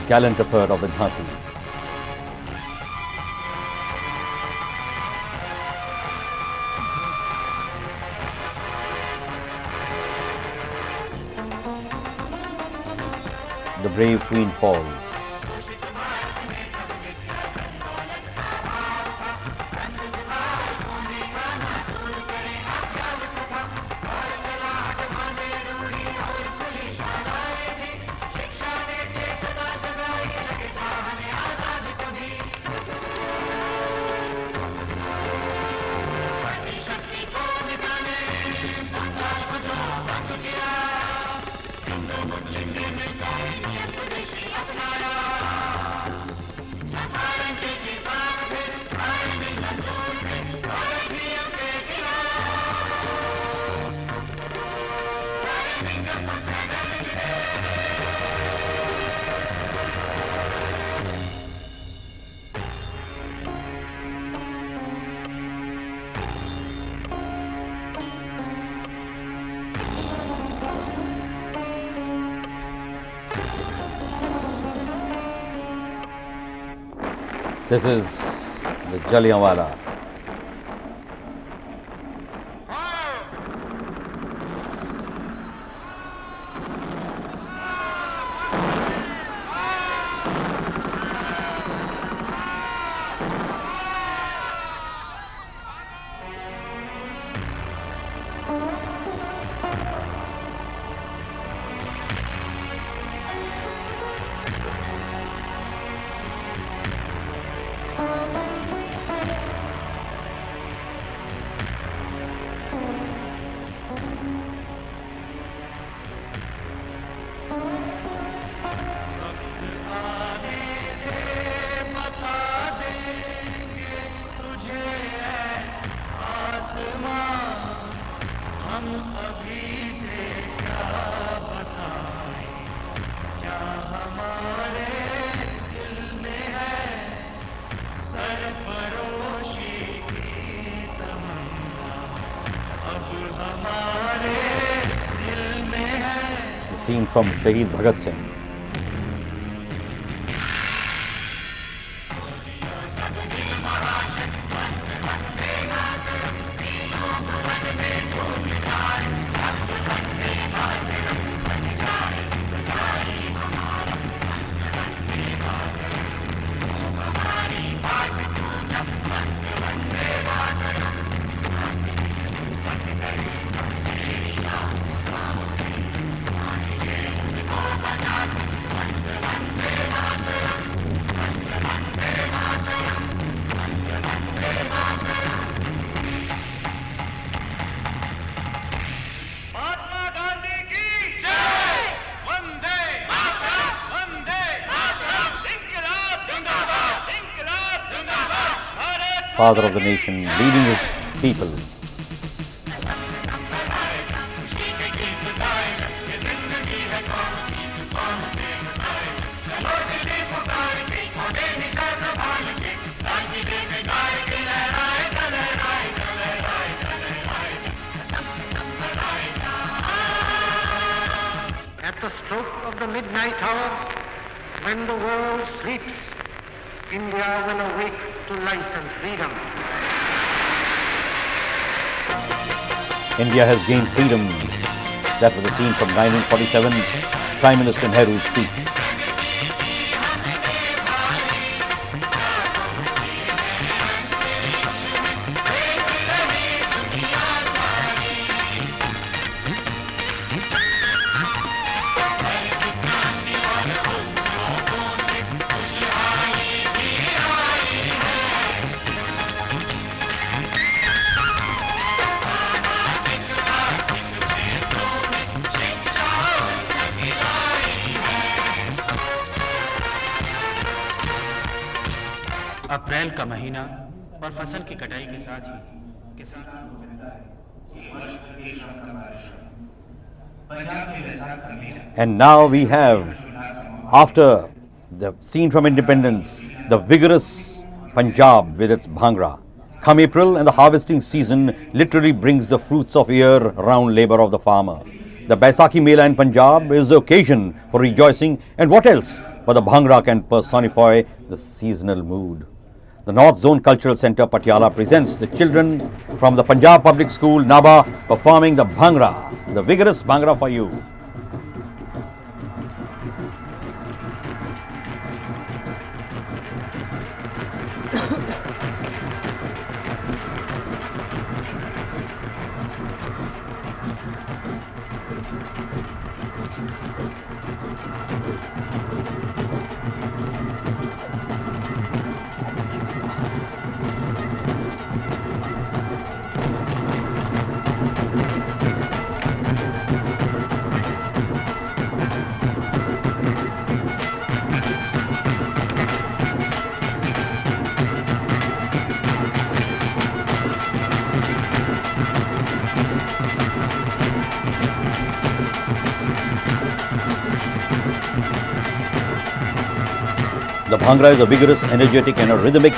Gallant effort of the Jhansi. The brave queen falls. This is the Jallianwala. scene from Shaheed Bhagat Singh. Father of the nation, leading his people. At the stroke of the midnight hour, when the world sleeps, India will awake to life and freedom. India has gained freedom. That was the scene from 1947, Prime Minister Nehru's speech. अप्रैल का महीना और फसल की कटाई के साथ ही किसान And now we have, after the scene from independence, the vigorous Punjab with its Bhangra. Come April and the harvesting season literally brings the fruits of year-round labour of the farmer. The Baisakhi Mela in Punjab is the occasion for rejoicing, and what else but the Bhangra can personify the seasonal mood. The North Zone Cultural Centre Patiala presents the children from the Punjab Public School Naba performing the Bhangra, the vigorous Bhangra for you. The Bhangra is a vigorous, energetic and a rhythmic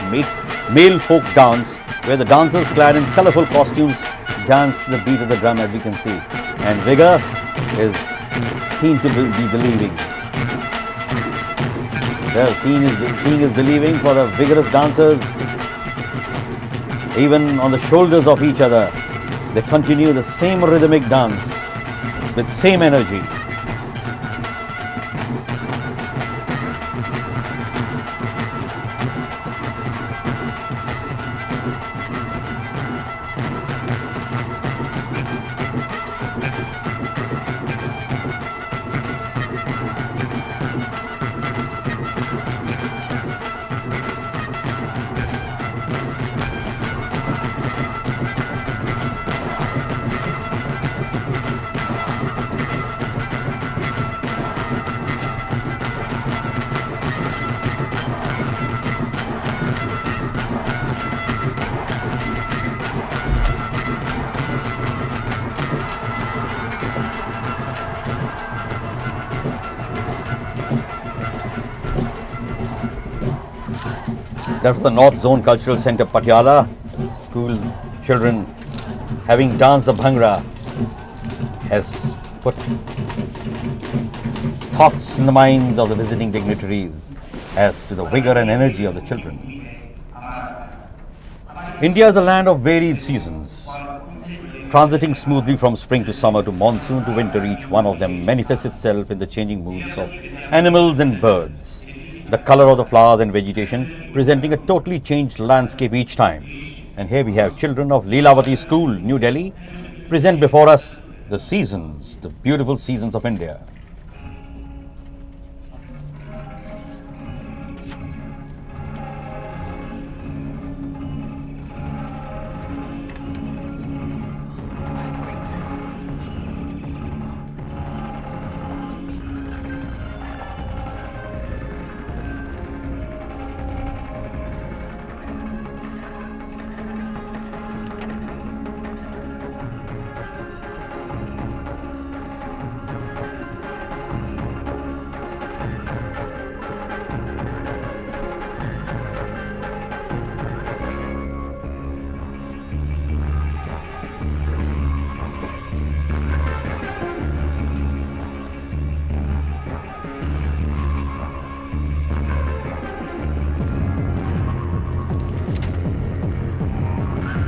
male folk dance where the dancers clad in colourful costumes dance the beat of the drum, as we can see. And vigor is seen to be believing. Well, seeing is believing for the vigorous dancers. Even on the shoulders of each other, they continue the same rhythmic dance with same energy. That was the North Zone Cultural Centre Patiala. School children having danced the Bhangra has put thoughts in the minds of the visiting dignitaries as to the vigor and energy of the children. India is a land of varied seasons. Transiting smoothly from spring to summer to monsoon to winter, each one of them manifests itself in the changing moods of animals and birds. The color of the flowers and vegetation presenting a totally changed landscape each time. And here we have children of Leelavati School, New Delhi, present before us the seasons, the beautiful seasons of India.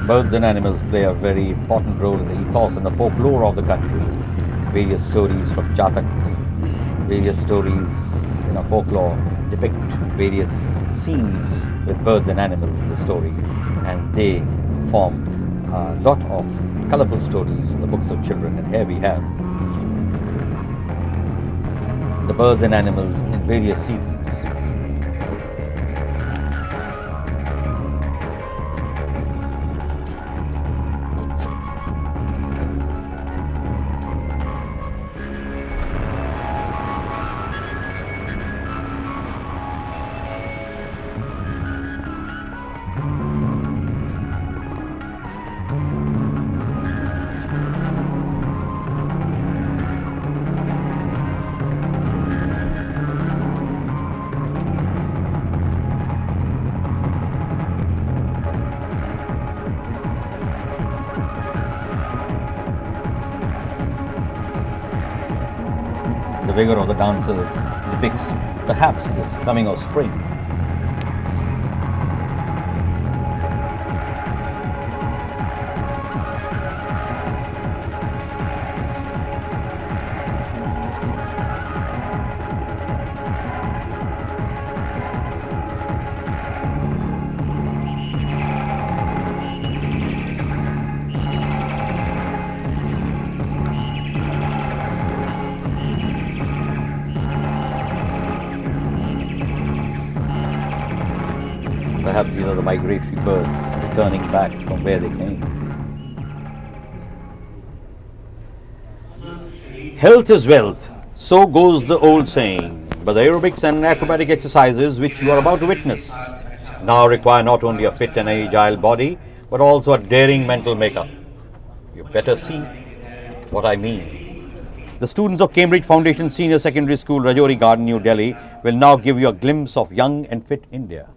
Birds and animals play a very important role in the ethos and the folklore of the country. Various stories from Jacques, various stories in our folklore depict various scenes with birds and animals in the story, and they form a lot of colorful stories in the books of children. And here we have the birds and animals in various seasons. The vigor of the dancers depicts perhaps this coming of spring. Perhaps these are the migratory birds returning back from where they came. Health is wealth, so goes the old saying. But the aerobics and acrobatic exercises which you are about to witness now require not only a fit and agile body, but also a daring mental makeup. You better see what I mean. The students of Cambridge Foundation Senior Secondary School, Rajouri Garden, New Delhi, will now give you a glimpse of young and fit India.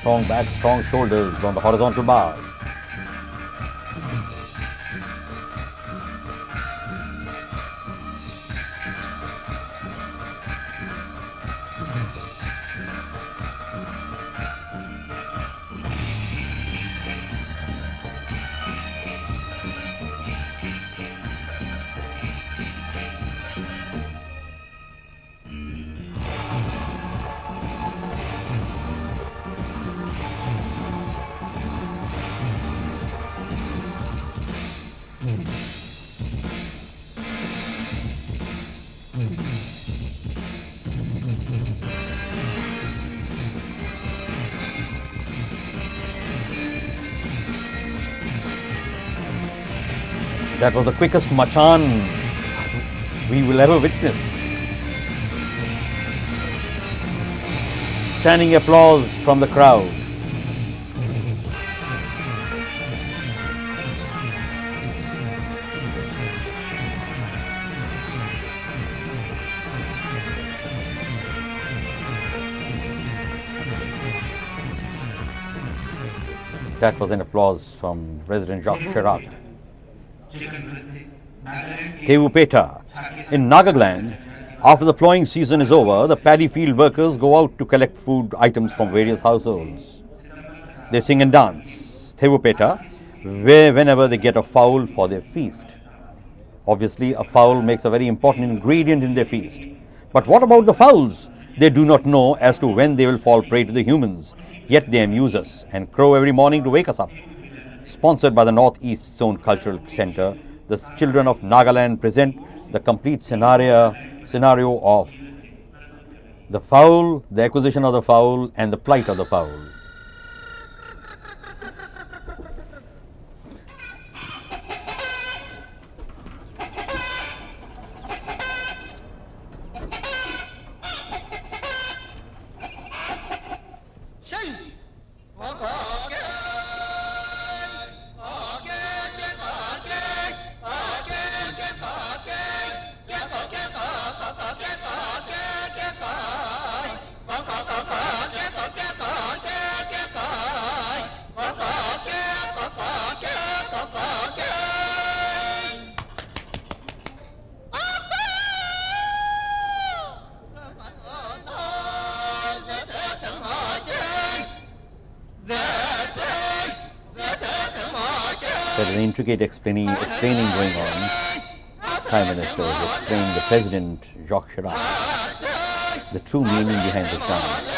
Strong back, strong shoulders on the horizontal bars. That was the quickest machan we will ever witness. Standing applause from the crowd. That was an applause from President Jacques Chirac. Thevupeta. In Nagaland, after the plowing season is over, the paddy field workers go out to collect food items from various households. They sing and dance, Thevupeta, whenever they get a fowl for their feast. Obviously, a fowl makes a very important ingredient in their feast. But what about the fowls? They do not know as to when they will fall prey to the humans, yet they amuse us and crow every morning to wake us up. Sponsored by the Northeast Zone Cultural Center, the children of Nagaland present the complete scenario of the fowl, the acquisition of the fowl, and the plight of the fowl. There's an intricate explaining going on. Prime Minister was explaining the President, Jacques Chirac, the true meaning behind this dance.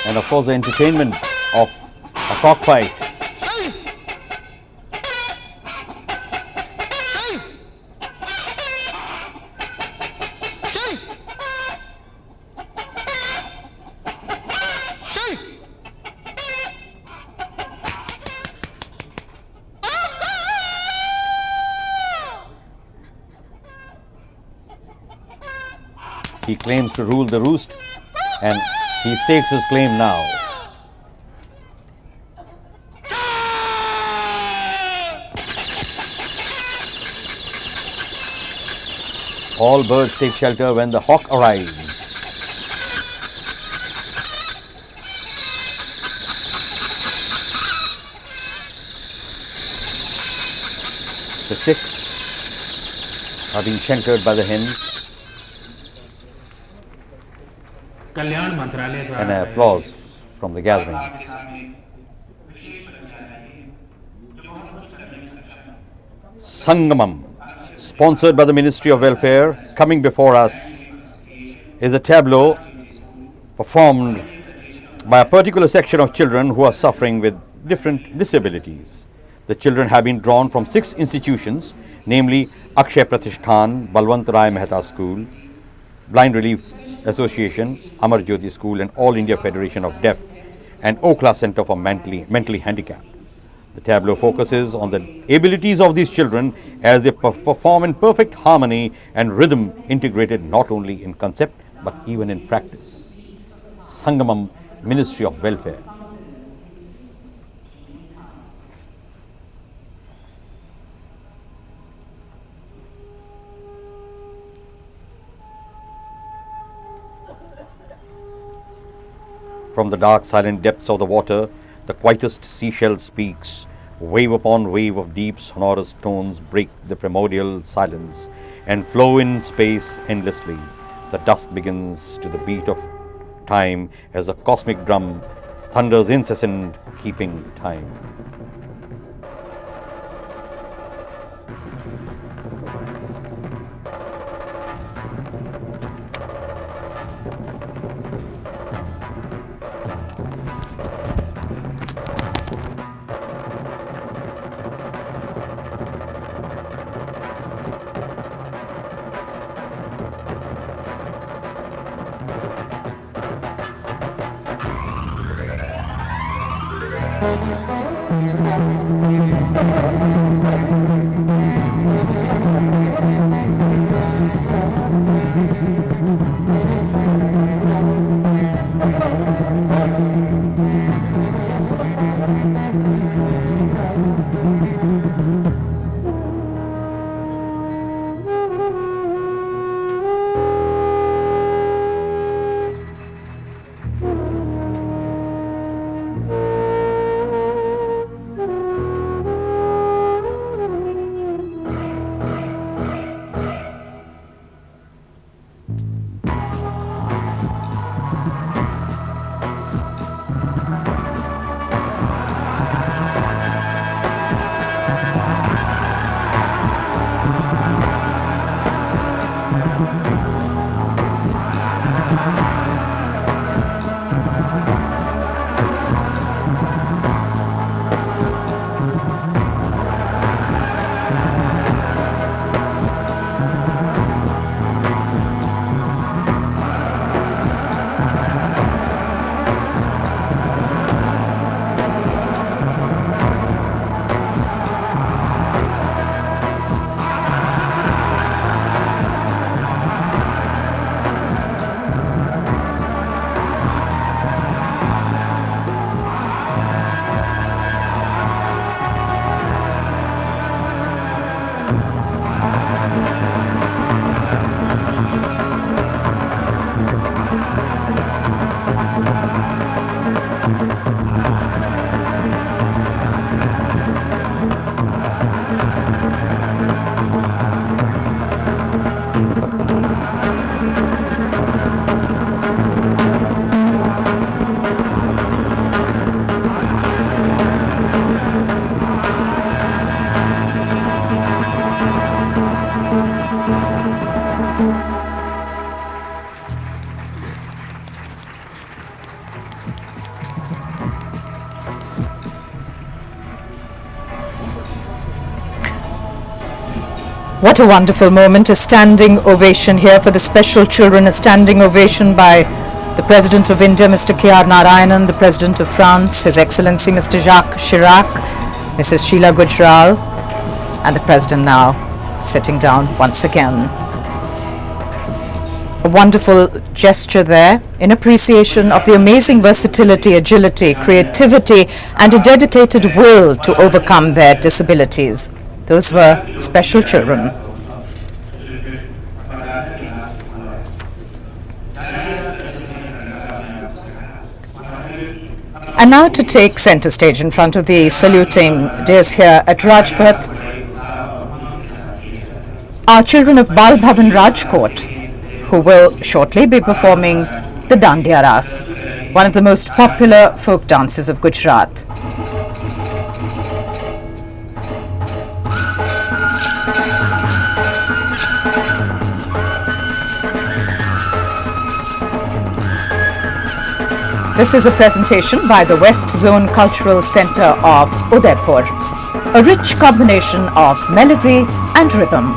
And of course the entertainment of a cockfight. He claims to rule the roost, and he stakes his claim now. All birds take shelter when the hawk arrives. The chicks are being sheltered by the hens. And an applause from the gathering. Sangamam, sponsored by the Ministry of Welfare. Coming before us is a tableau performed by a particular section of children who are suffering with different disabilities. The children have been drawn from 6 institutions, namely Akshay Pratishthan, Balwant Rai Mehta School, Blind Relief Association, Amar Jyoti School, and All India Federation of Deaf and Okla Center for Mentally Handicapped. The tableau focuses on the abilities of these children as they perform in perfect harmony and rhythm, integrated not only in concept but even in practice. Sangamam, Ministry of Welfare. From the dark, silent depths of the water, the quietest seashell speaks. Wave upon wave of deep, sonorous tones break the primordial silence and flow in space endlessly. The dusk begins to the beat of time as the cosmic drum thunders incessant, keeping time. What a wonderful moment, a standing ovation here for the special children, a standing ovation by the President of India, Mr. Narayanan, the President of France, His Excellency Mr. Jacques Chirac, Mrs. Sheila Gujral, and the President now sitting down once again. A wonderful gesture there in appreciation of the amazing versatility, agility, creativity, and a dedicated will to overcome their disabilities. Those were special children. And now to take center stage in front of the saluting dais here at Rajpath, are children of Bal Bhavan Rajkot, who will shortly be performing the Dandiya Ras, one of the most popular folk dances of Gujarat. This is a presentation by the West Zone Cultural Centre of Udaipur. A rich combination of melody and rhythm.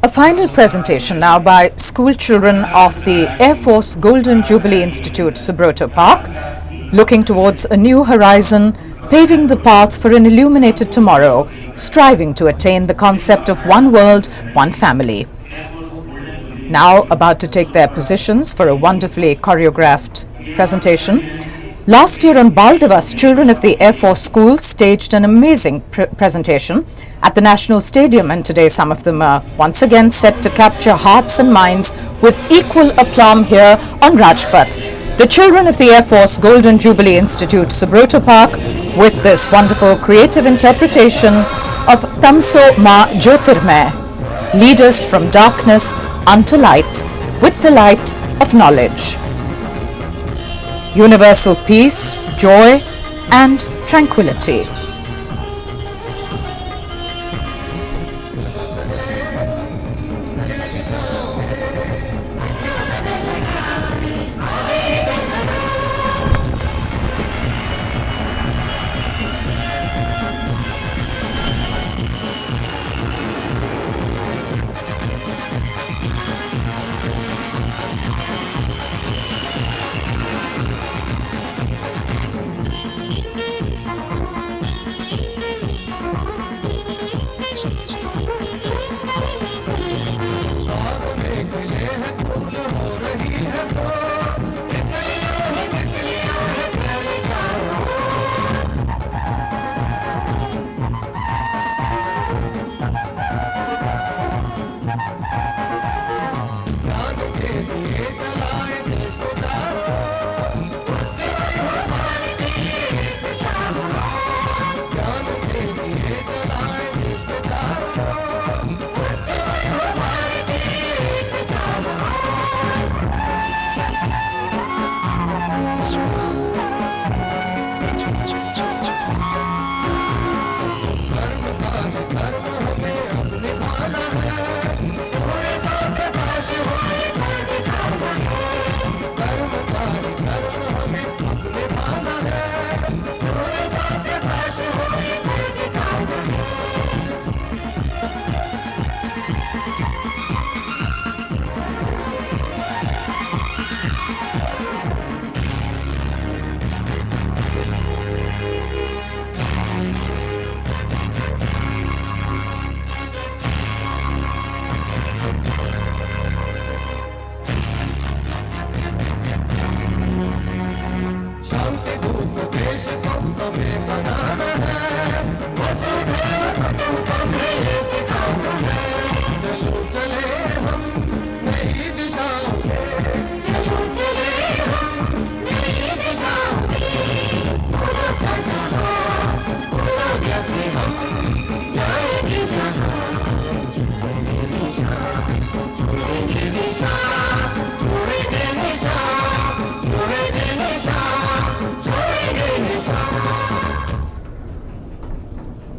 A final presentation now by school children of the Air Force Golden Jubilee Institute, Subroto Park, looking towards a new horizon, paving the path for an illuminated tomorrow, striving to attain the concept of one world, one family. Now about to take their positions for a wonderfully choreographed presentation. Last year on Bal Divas, children of the Air Force School staged an amazing presentation at the National Stadium, and today some of them are once again set to capture hearts and minds with equal aplomb here on Rajpath. The children of the Air Force Golden Jubilee Institute, Subroto Park, with this wonderful creative interpretation of Tamso Ma Jyotirmay, leaders from darkness unto light, with the light of knowledge. Universal peace, joy, and tranquility.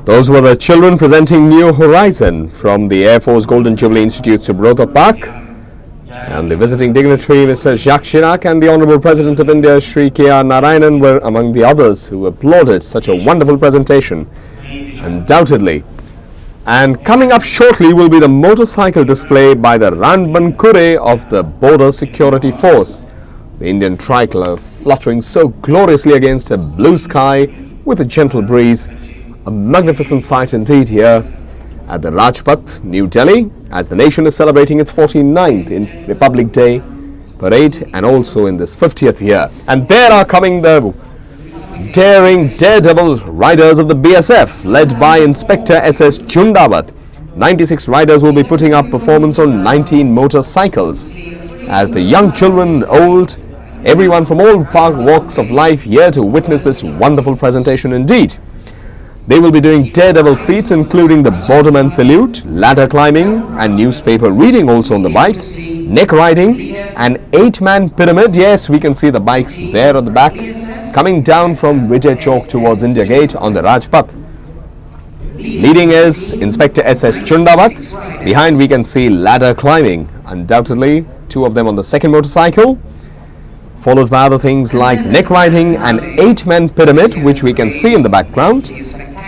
Those were the children presenting New Horizon from the Air Force Golden Jubilee Institute, Subrata Park. And the visiting dignitary, Mr. Jacques Chirac, and the Honourable President of India, Shri K.R. Narayanan, were among the others who applauded such a wonderful presentation, undoubtedly. And coming up shortly will be the motorcycle display by the Ranbankure of the Border Security Force. The Indian tricolour fluttering so gloriously against a blue sky with a gentle breeze. A magnificent sight indeed here at the Rajpath, New Delhi, as the nation is celebrating its 49th in Republic Day parade and also in this 50th year. And there are coming the daring daredevil riders of the BSF, led by Inspector SS Chundawat. 96 riders will be putting up performance on 19 motorcycles, as the young children, old, everyone from all walks of life here to witness this wonderful presentation indeed. They will be doing daredevil feats including the borderman salute, ladder climbing and newspaper reading also on the bike, neck riding, an 8-man pyramid. Yes, we can see the bikes there at the back coming down from Vijay Chowk towards India Gate on the Rajpath. Leading is Inspector SS Chundawat. Behind we can see ladder climbing, undoubtedly 2 of them on the second motorcycle, followed by other things like neck riding, an 8-man pyramid which we can see in the background,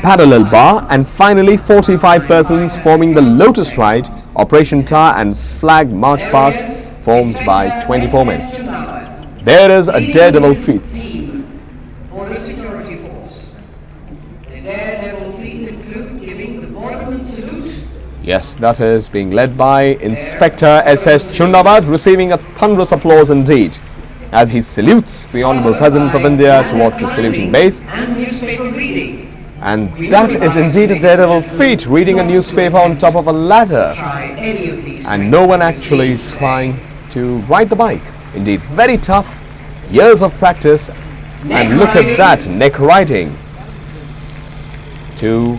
parallel bar, and finally 45 persons forming the Lotus Ride, Operation Tar and Flag March Past formed by 24 men. There is a daredevil feat. Border Security Force. The daredevil feats include giving the borderman salute. Yes, that is being led by Inspector SS Chundawat, receiving a thunderous applause indeed as he salutes the Honourable President of India towards the saluting base. And newspaper reading. And that is indeed a daredevil feat, reading a newspaper on top of a ladder. Try any of these. And no one actually trying to ride the bike. Indeed, very tough, years of practice. And look at that, neck riding. 2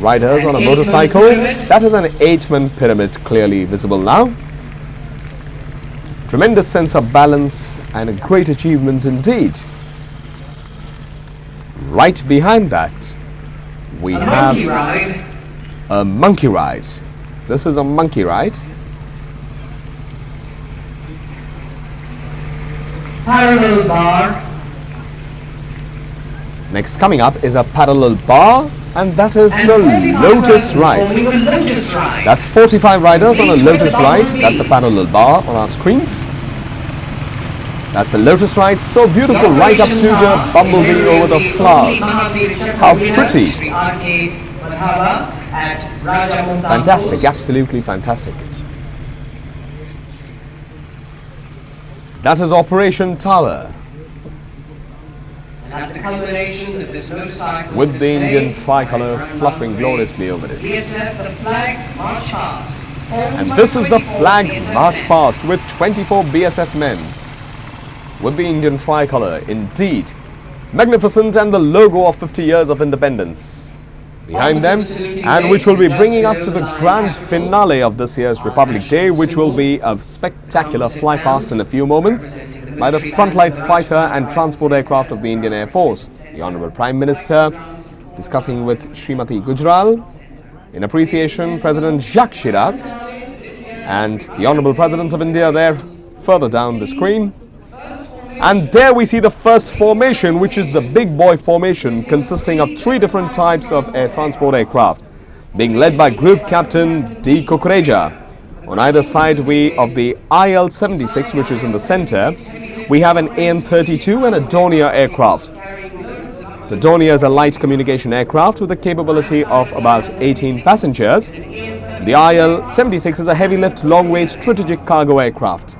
riders on a motorcycle. That is an 8-man pyramid clearly visible now. Tremendous sense of balance and a great achievement indeed. Right behind that, we have a monkey ride. This is a monkey ride. Parallel bar. Next coming up is a parallel bar, and that is the Lotus Ride. That's 45 riders on a Lotus Ride. That's the parallel bar on our screens. That's the Lotus Ride, so beautiful, right up to the bumblebee over the flowers. How pretty. Fantastic, absolutely fantastic. That is Operation Tower, At the culmination of this motorcycle with the display, Indian tricolour fluttering gloriously over it. BSF, the flag march past. And this is the flag march past with 24 BSF men with the Indian tricolour, indeed. Magnificent, and the logo of 50 years of independence behind them, and which will be bringing us to the grand finale of this year's Republic Day, which will be a spectacular fly past in a few moments by the frontlight fighter and transport aircraft of the Indian Air Force. The Honourable Prime Minister discussing with Srimati Gujral. In appreciation, President Jacques Chirac and the Honourable President of India there further down the screen. And there we see the first formation, which is the big boy formation, consisting of 3 different types of air transport aircraft, being led by Group Captain D. Kukureja. On either side of the IL-76, which is in the center, we have an AN-32 and a Dornier aircraft. The Dornier is a light communication aircraft with a capability of about 18 passengers. The IL-76 is a heavy-lift, long-range strategic cargo aircraft.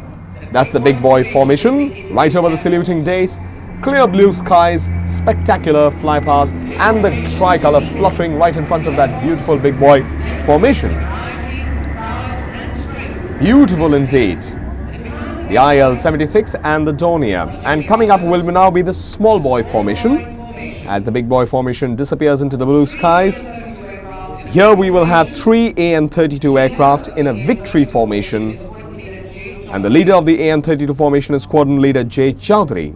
That's the big boy formation, right over the saluting days, clear blue skies, spectacular fly past, and the tricolour fluttering right in front of that beautiful big boy formation. Beautiful indeed. The IL-76 and the Dornier. And coming up will now be the small boy formation, as the big boy formation disappears into the blue skies. Here we will have 3 AN-32 aircraft in a victory formation. And the leader of the AN-32 formation is Squadron Leader J. Chaudhary.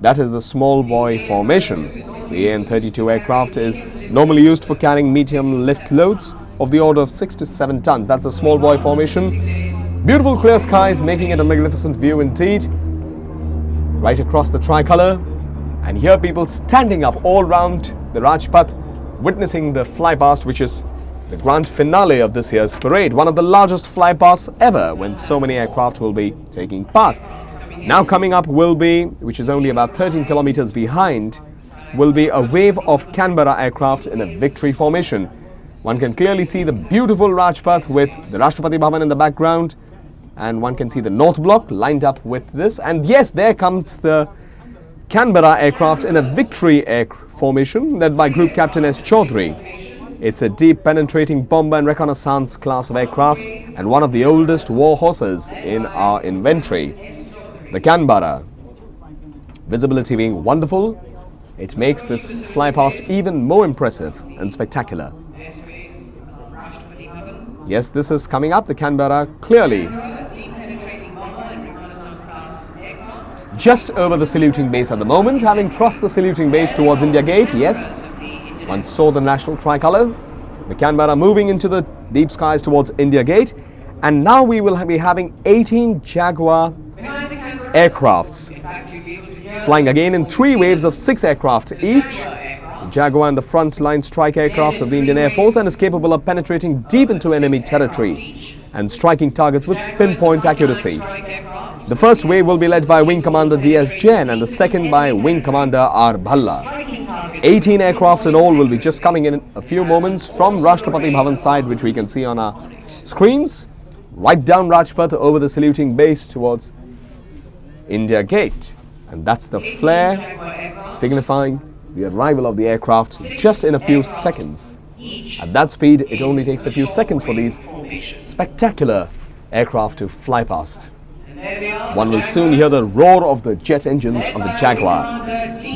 That is the small boy formation. The AN-32 aircraft is normally used for carrying medium lift loads of the order of 6 to 7 tons. That's the small boy formation. Beautiful clear skies, making it a magnificent view indeed. Right across the tricolour. And here people standing up all round the Rajpath, witnessing the flypast, which is the grand finale of this year's parade. One of the largest flypasts ever, when so many aircraft will be taking part. Now coming up will be, which is only about 13 kilometers behind, will be a wave of Canberra aircraft in a victory formation. One can clearly see the beautiful Rajpath with the Rashtrapati Bhavan in the background, and one can see the North Block lined up with this. And yes, there comes the Canberra aircraft in a victory air formation led by Group Captain S. Chaudhry. It's a deep penetrating bomber and reconnaissance class of aircraft and one of the oldest war horses in our inventory. The Canberra. Visibility being wonderful, it makes this flypast even more impressive and spectacular. Yes, this is coming up, the Canberra, clearly just over the saluting base at the moment, having crossed the saluting base towards India Gate. Yes, one saw the national tricolour. The Canberra moving into the deep skies towards India Gate. And now we will be having 18 Jaguar aircrafts flying again in 3 waves of 6 aircraft each. Jaguar and the front line strike aircraft of the Indian Air Force and is capable of penetrating deep into enemy territory and striking targets with pinpoint accuracy. The first wave will be led by Wing Commander D.S. Jain and the second by Wing Commander R. Bhalla. 18 aircraft in all will be just coming in a few moments from Rashtrapati Bhavan side, which we can see on our screens, right down Rajpath over the saluting base towards India Gate. And that's the flare signifying the arrival of the aircraft just in a few seconds. At that speed, it only takes a few seconds for these spectacular aircraft to fly past. One will soon hear the roar of the jet engines of the Jaguar.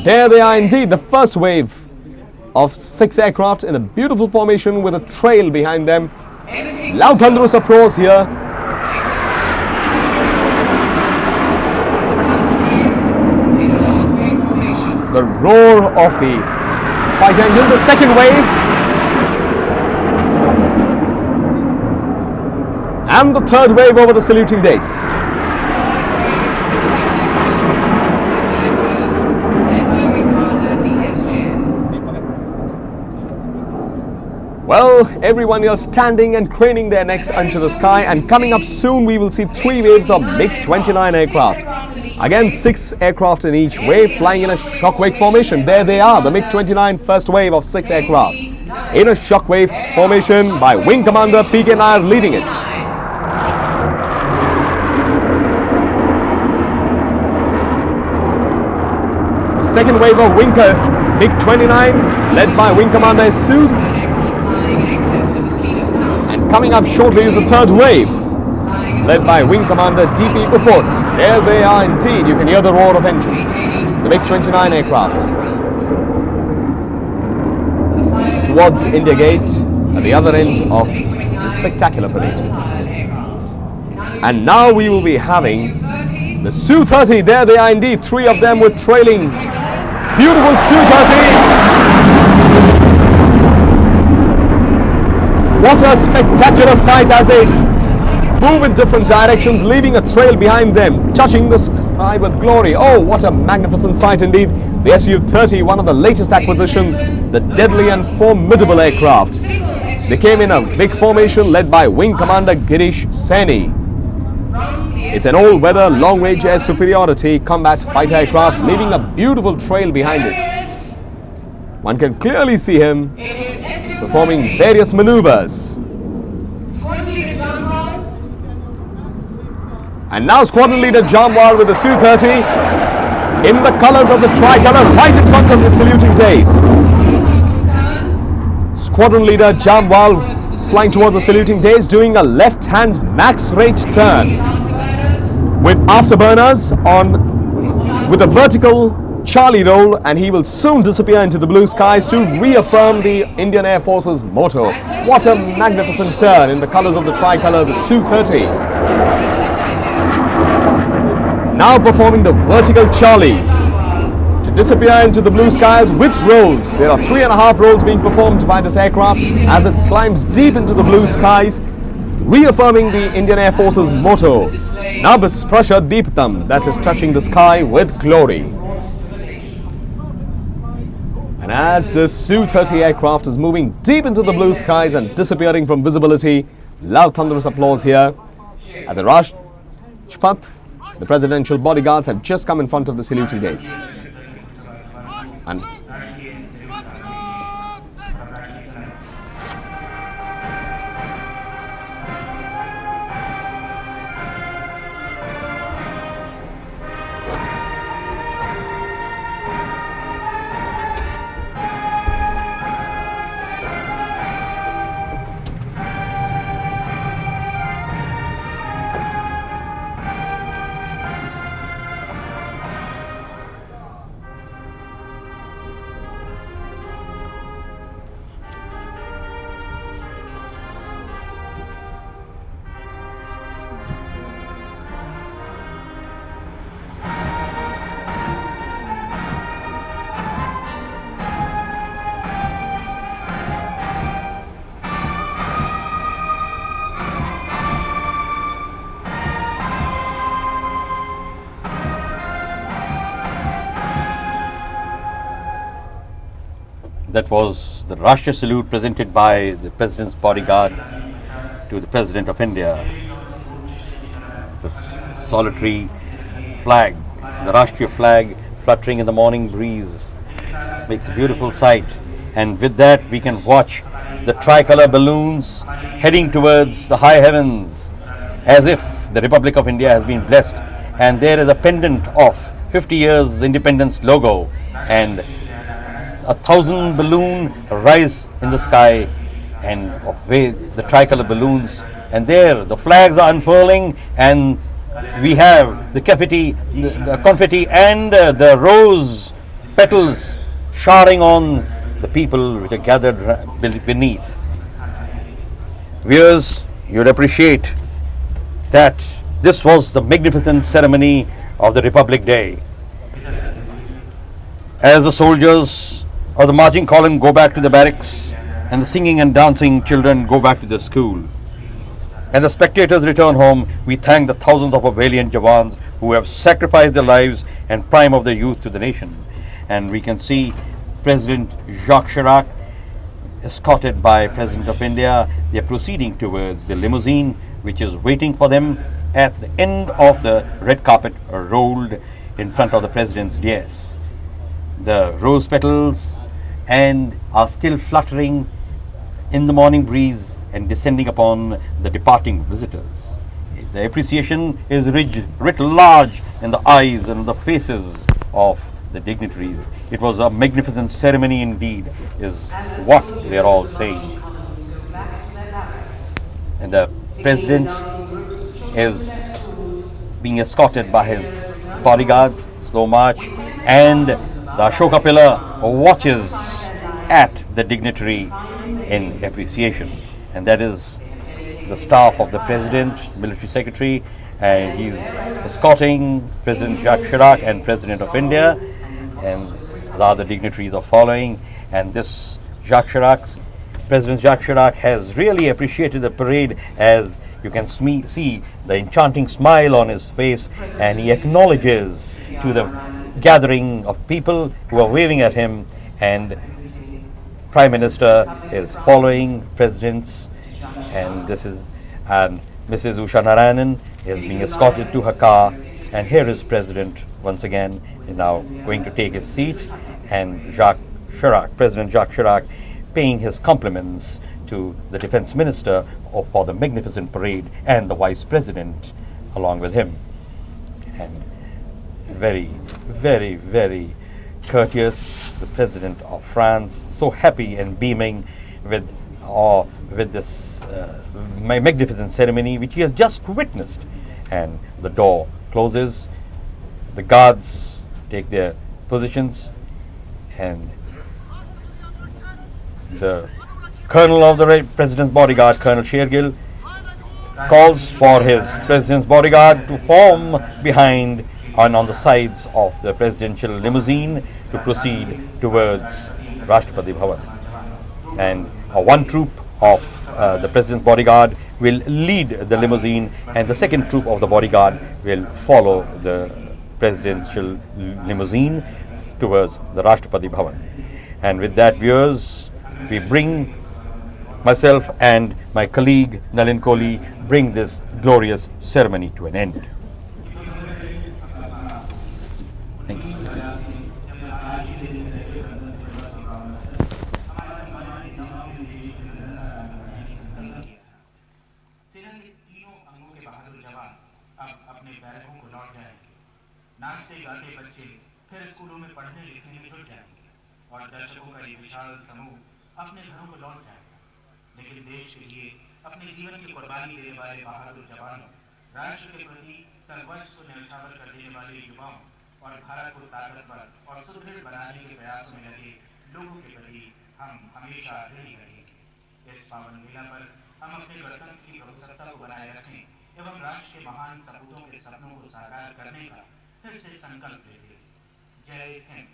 There they are indeed, the first wave of 6 aircraft in a beautiful formation with a trail behind them. Loud thunderous applause here. The roar of the fighter engine, the second wave. And the third wave over the saluting days. Well, everyone here standing and craning their necks into the sky, and coming up soon we will see 3 waves of MiG-29 aircraft. Again, 6 aircraft in each wave flying in a shockwave formation. There they are, the MiG-29 first wave of 6 aircraft in a shockwave formation by Wing Commander P.K. Nair leading it. The second wave of MiG-29 led by Wing Commander Sood. And coming up shortly is the third wave, led by Wing Commander D.P. Upot. There they are indeed, you can hear the roar of engines. The MiG-29 aircraft. Towards India Gate, at the other end of the spectacular parade. And now we will be having the Su-30. There they are indeed, 3 of them with trailing. Beautiful Su-30. What a spectacular sight as they move in different directions, leaving a trail behind them, touching the sky with glory. Oh, what a magnificent sight indeed. The Su-30, one of the latest acquisitions, the deadly and formidable aircraft. They came in a VIC formation led by Wing Commander Girish Saini. It's an all-weather, long-range air superiority combat fighter aircraft, leaving a beautiful trail behind it. One can clearly see him performing various maneuvers. And now Squadron Leader Jamwal with the Su-30 in the colours of the tricolour right in front of the saluting days. Squadron Leader Jamwal flying towards the saluting days, doing a left-hand max rate turn with afterburners on with a vertical Charlie roll, and he will soon disappear into the blue skies to reaffirm the Indian Air Force's motto. What a magnificent turn in the colours of the tricolour, the Su-30. Now performing the vertical Charlie. disappear into the blue skies with rolls. There are 3.5 rolls being performed by this aircraft as it climbs deep into the blue skies, reaffirming the Indian Air Force's motto, Nabs Prasha Deeptam, that is touching the sky with glory. And as this Su-30 aircraft is moving deep into the blue skies and disappearing from visibility, loud thunderous applause here at the Rajpath. The presidential bodyguards have just come in front of the saluting dais. And that was the Rashtriya salute presented by the President's bodyguard to the President of India. The solitary flag, the Rashtriya flag fluttering in the morning breeze makes a beautiful sight. And with that we can watch the tricolor balloons heading towards the high heavens as if the Republic of India has been blessed. And there is a pendant of 50 years independence logo, and 1,000 balloons rise in the sky and the tricolor balloons, and there the flags are unfurling, and we have the confetti and the rose petals showering on the people which are gathered beneath. Viewers, you'd appreciate that this was the magnificent ceremony of the Republic Day. As the soldiers of the marching column go back to the barracks, and the singing and dancing children go back to the school, and the spectators return home, we thank the thousands of our valiant Jawans who have sacrificed their lives and prime of their youth to the nation. And we can see President Jacques Chirac escorted by President of India. They are proceeding towards the limousine which is waiting for them at the end of the red carpet rolled in front of the President's dais. The rose petals and are still fluttering in the morning breeze and descending upon the departing visitors. The appreciation is writ large in the eyes and the faces of the dignitaries. It was a magnificent ceremony indeed, is what they are all saying. And the President is being escorted by his bodyguards, slow march, and the Ashoka pillar watches at the dignitary in appreciation. And that is the staff of the President, Military Secretary, and he's escorting President Jacques Chirac and President of India, and the other dignitaries are following. And this President Jacques Chirac has really appreciated the parade, as you can see the enchanting smile on his face, and he acknowledges to the gathering of people who are waving at him, and Prime Minister is following presidents, and Mrs. Usha Narayanan is being escorted to her car, and here is President once again is now going to take his seat, and President Jacques Chirac paying his compliments to the Defense Minister for the magnificent parade, and the Vice President along with him. And very, very, very courteous, the President of France, so happy and beaming with this magnificent ceremony which he has just witnessed. And the door closes, the guards take their positions, and the Colonel of the President's bodyguard, Colonel Shergill, calls for his President's bodyguard to form behind and on the sides of the presidential limousine to proceed towards Rashtrapati Bhavan. And one troop of the President's bodyguard will lead the limousine, and the second troop of the bodyguard will follow the presidential limousine towards the Rashtrapati Bhavan. And with that, viewers, we bring myself and my colleague Nalin Kohli bring this glorious ceremony to an end. Thank you. नाचते गाते बच्चे फिर स्कूलों में पढ़ने लिखने में जुट जाएंगे और दर्शकों का ये विशाल समूह अपने घरों को लौट जाएगा। लेकिन देश के लिए अपने जीवन की कुर्बानी देने वाले बहादुर जवानों, राष्ट्र के प्रति सर्वस्व न्यौछावर कर देने वाले युवाओं और भारत को ताकतवर और सुदृढ़ बनाने के प्रयासों में लगे लोगों के प्रति हम हमेशा ऋणी रहेंगे। इस पावन मेला पर हम अपने गणतंत्र की प्रभुसत्ता को बनाए रखें एवं राष्ट्र के महान सपूतों के सपनों को साकार करने का फिर से संकल्प लेते हैं। जय हिंद।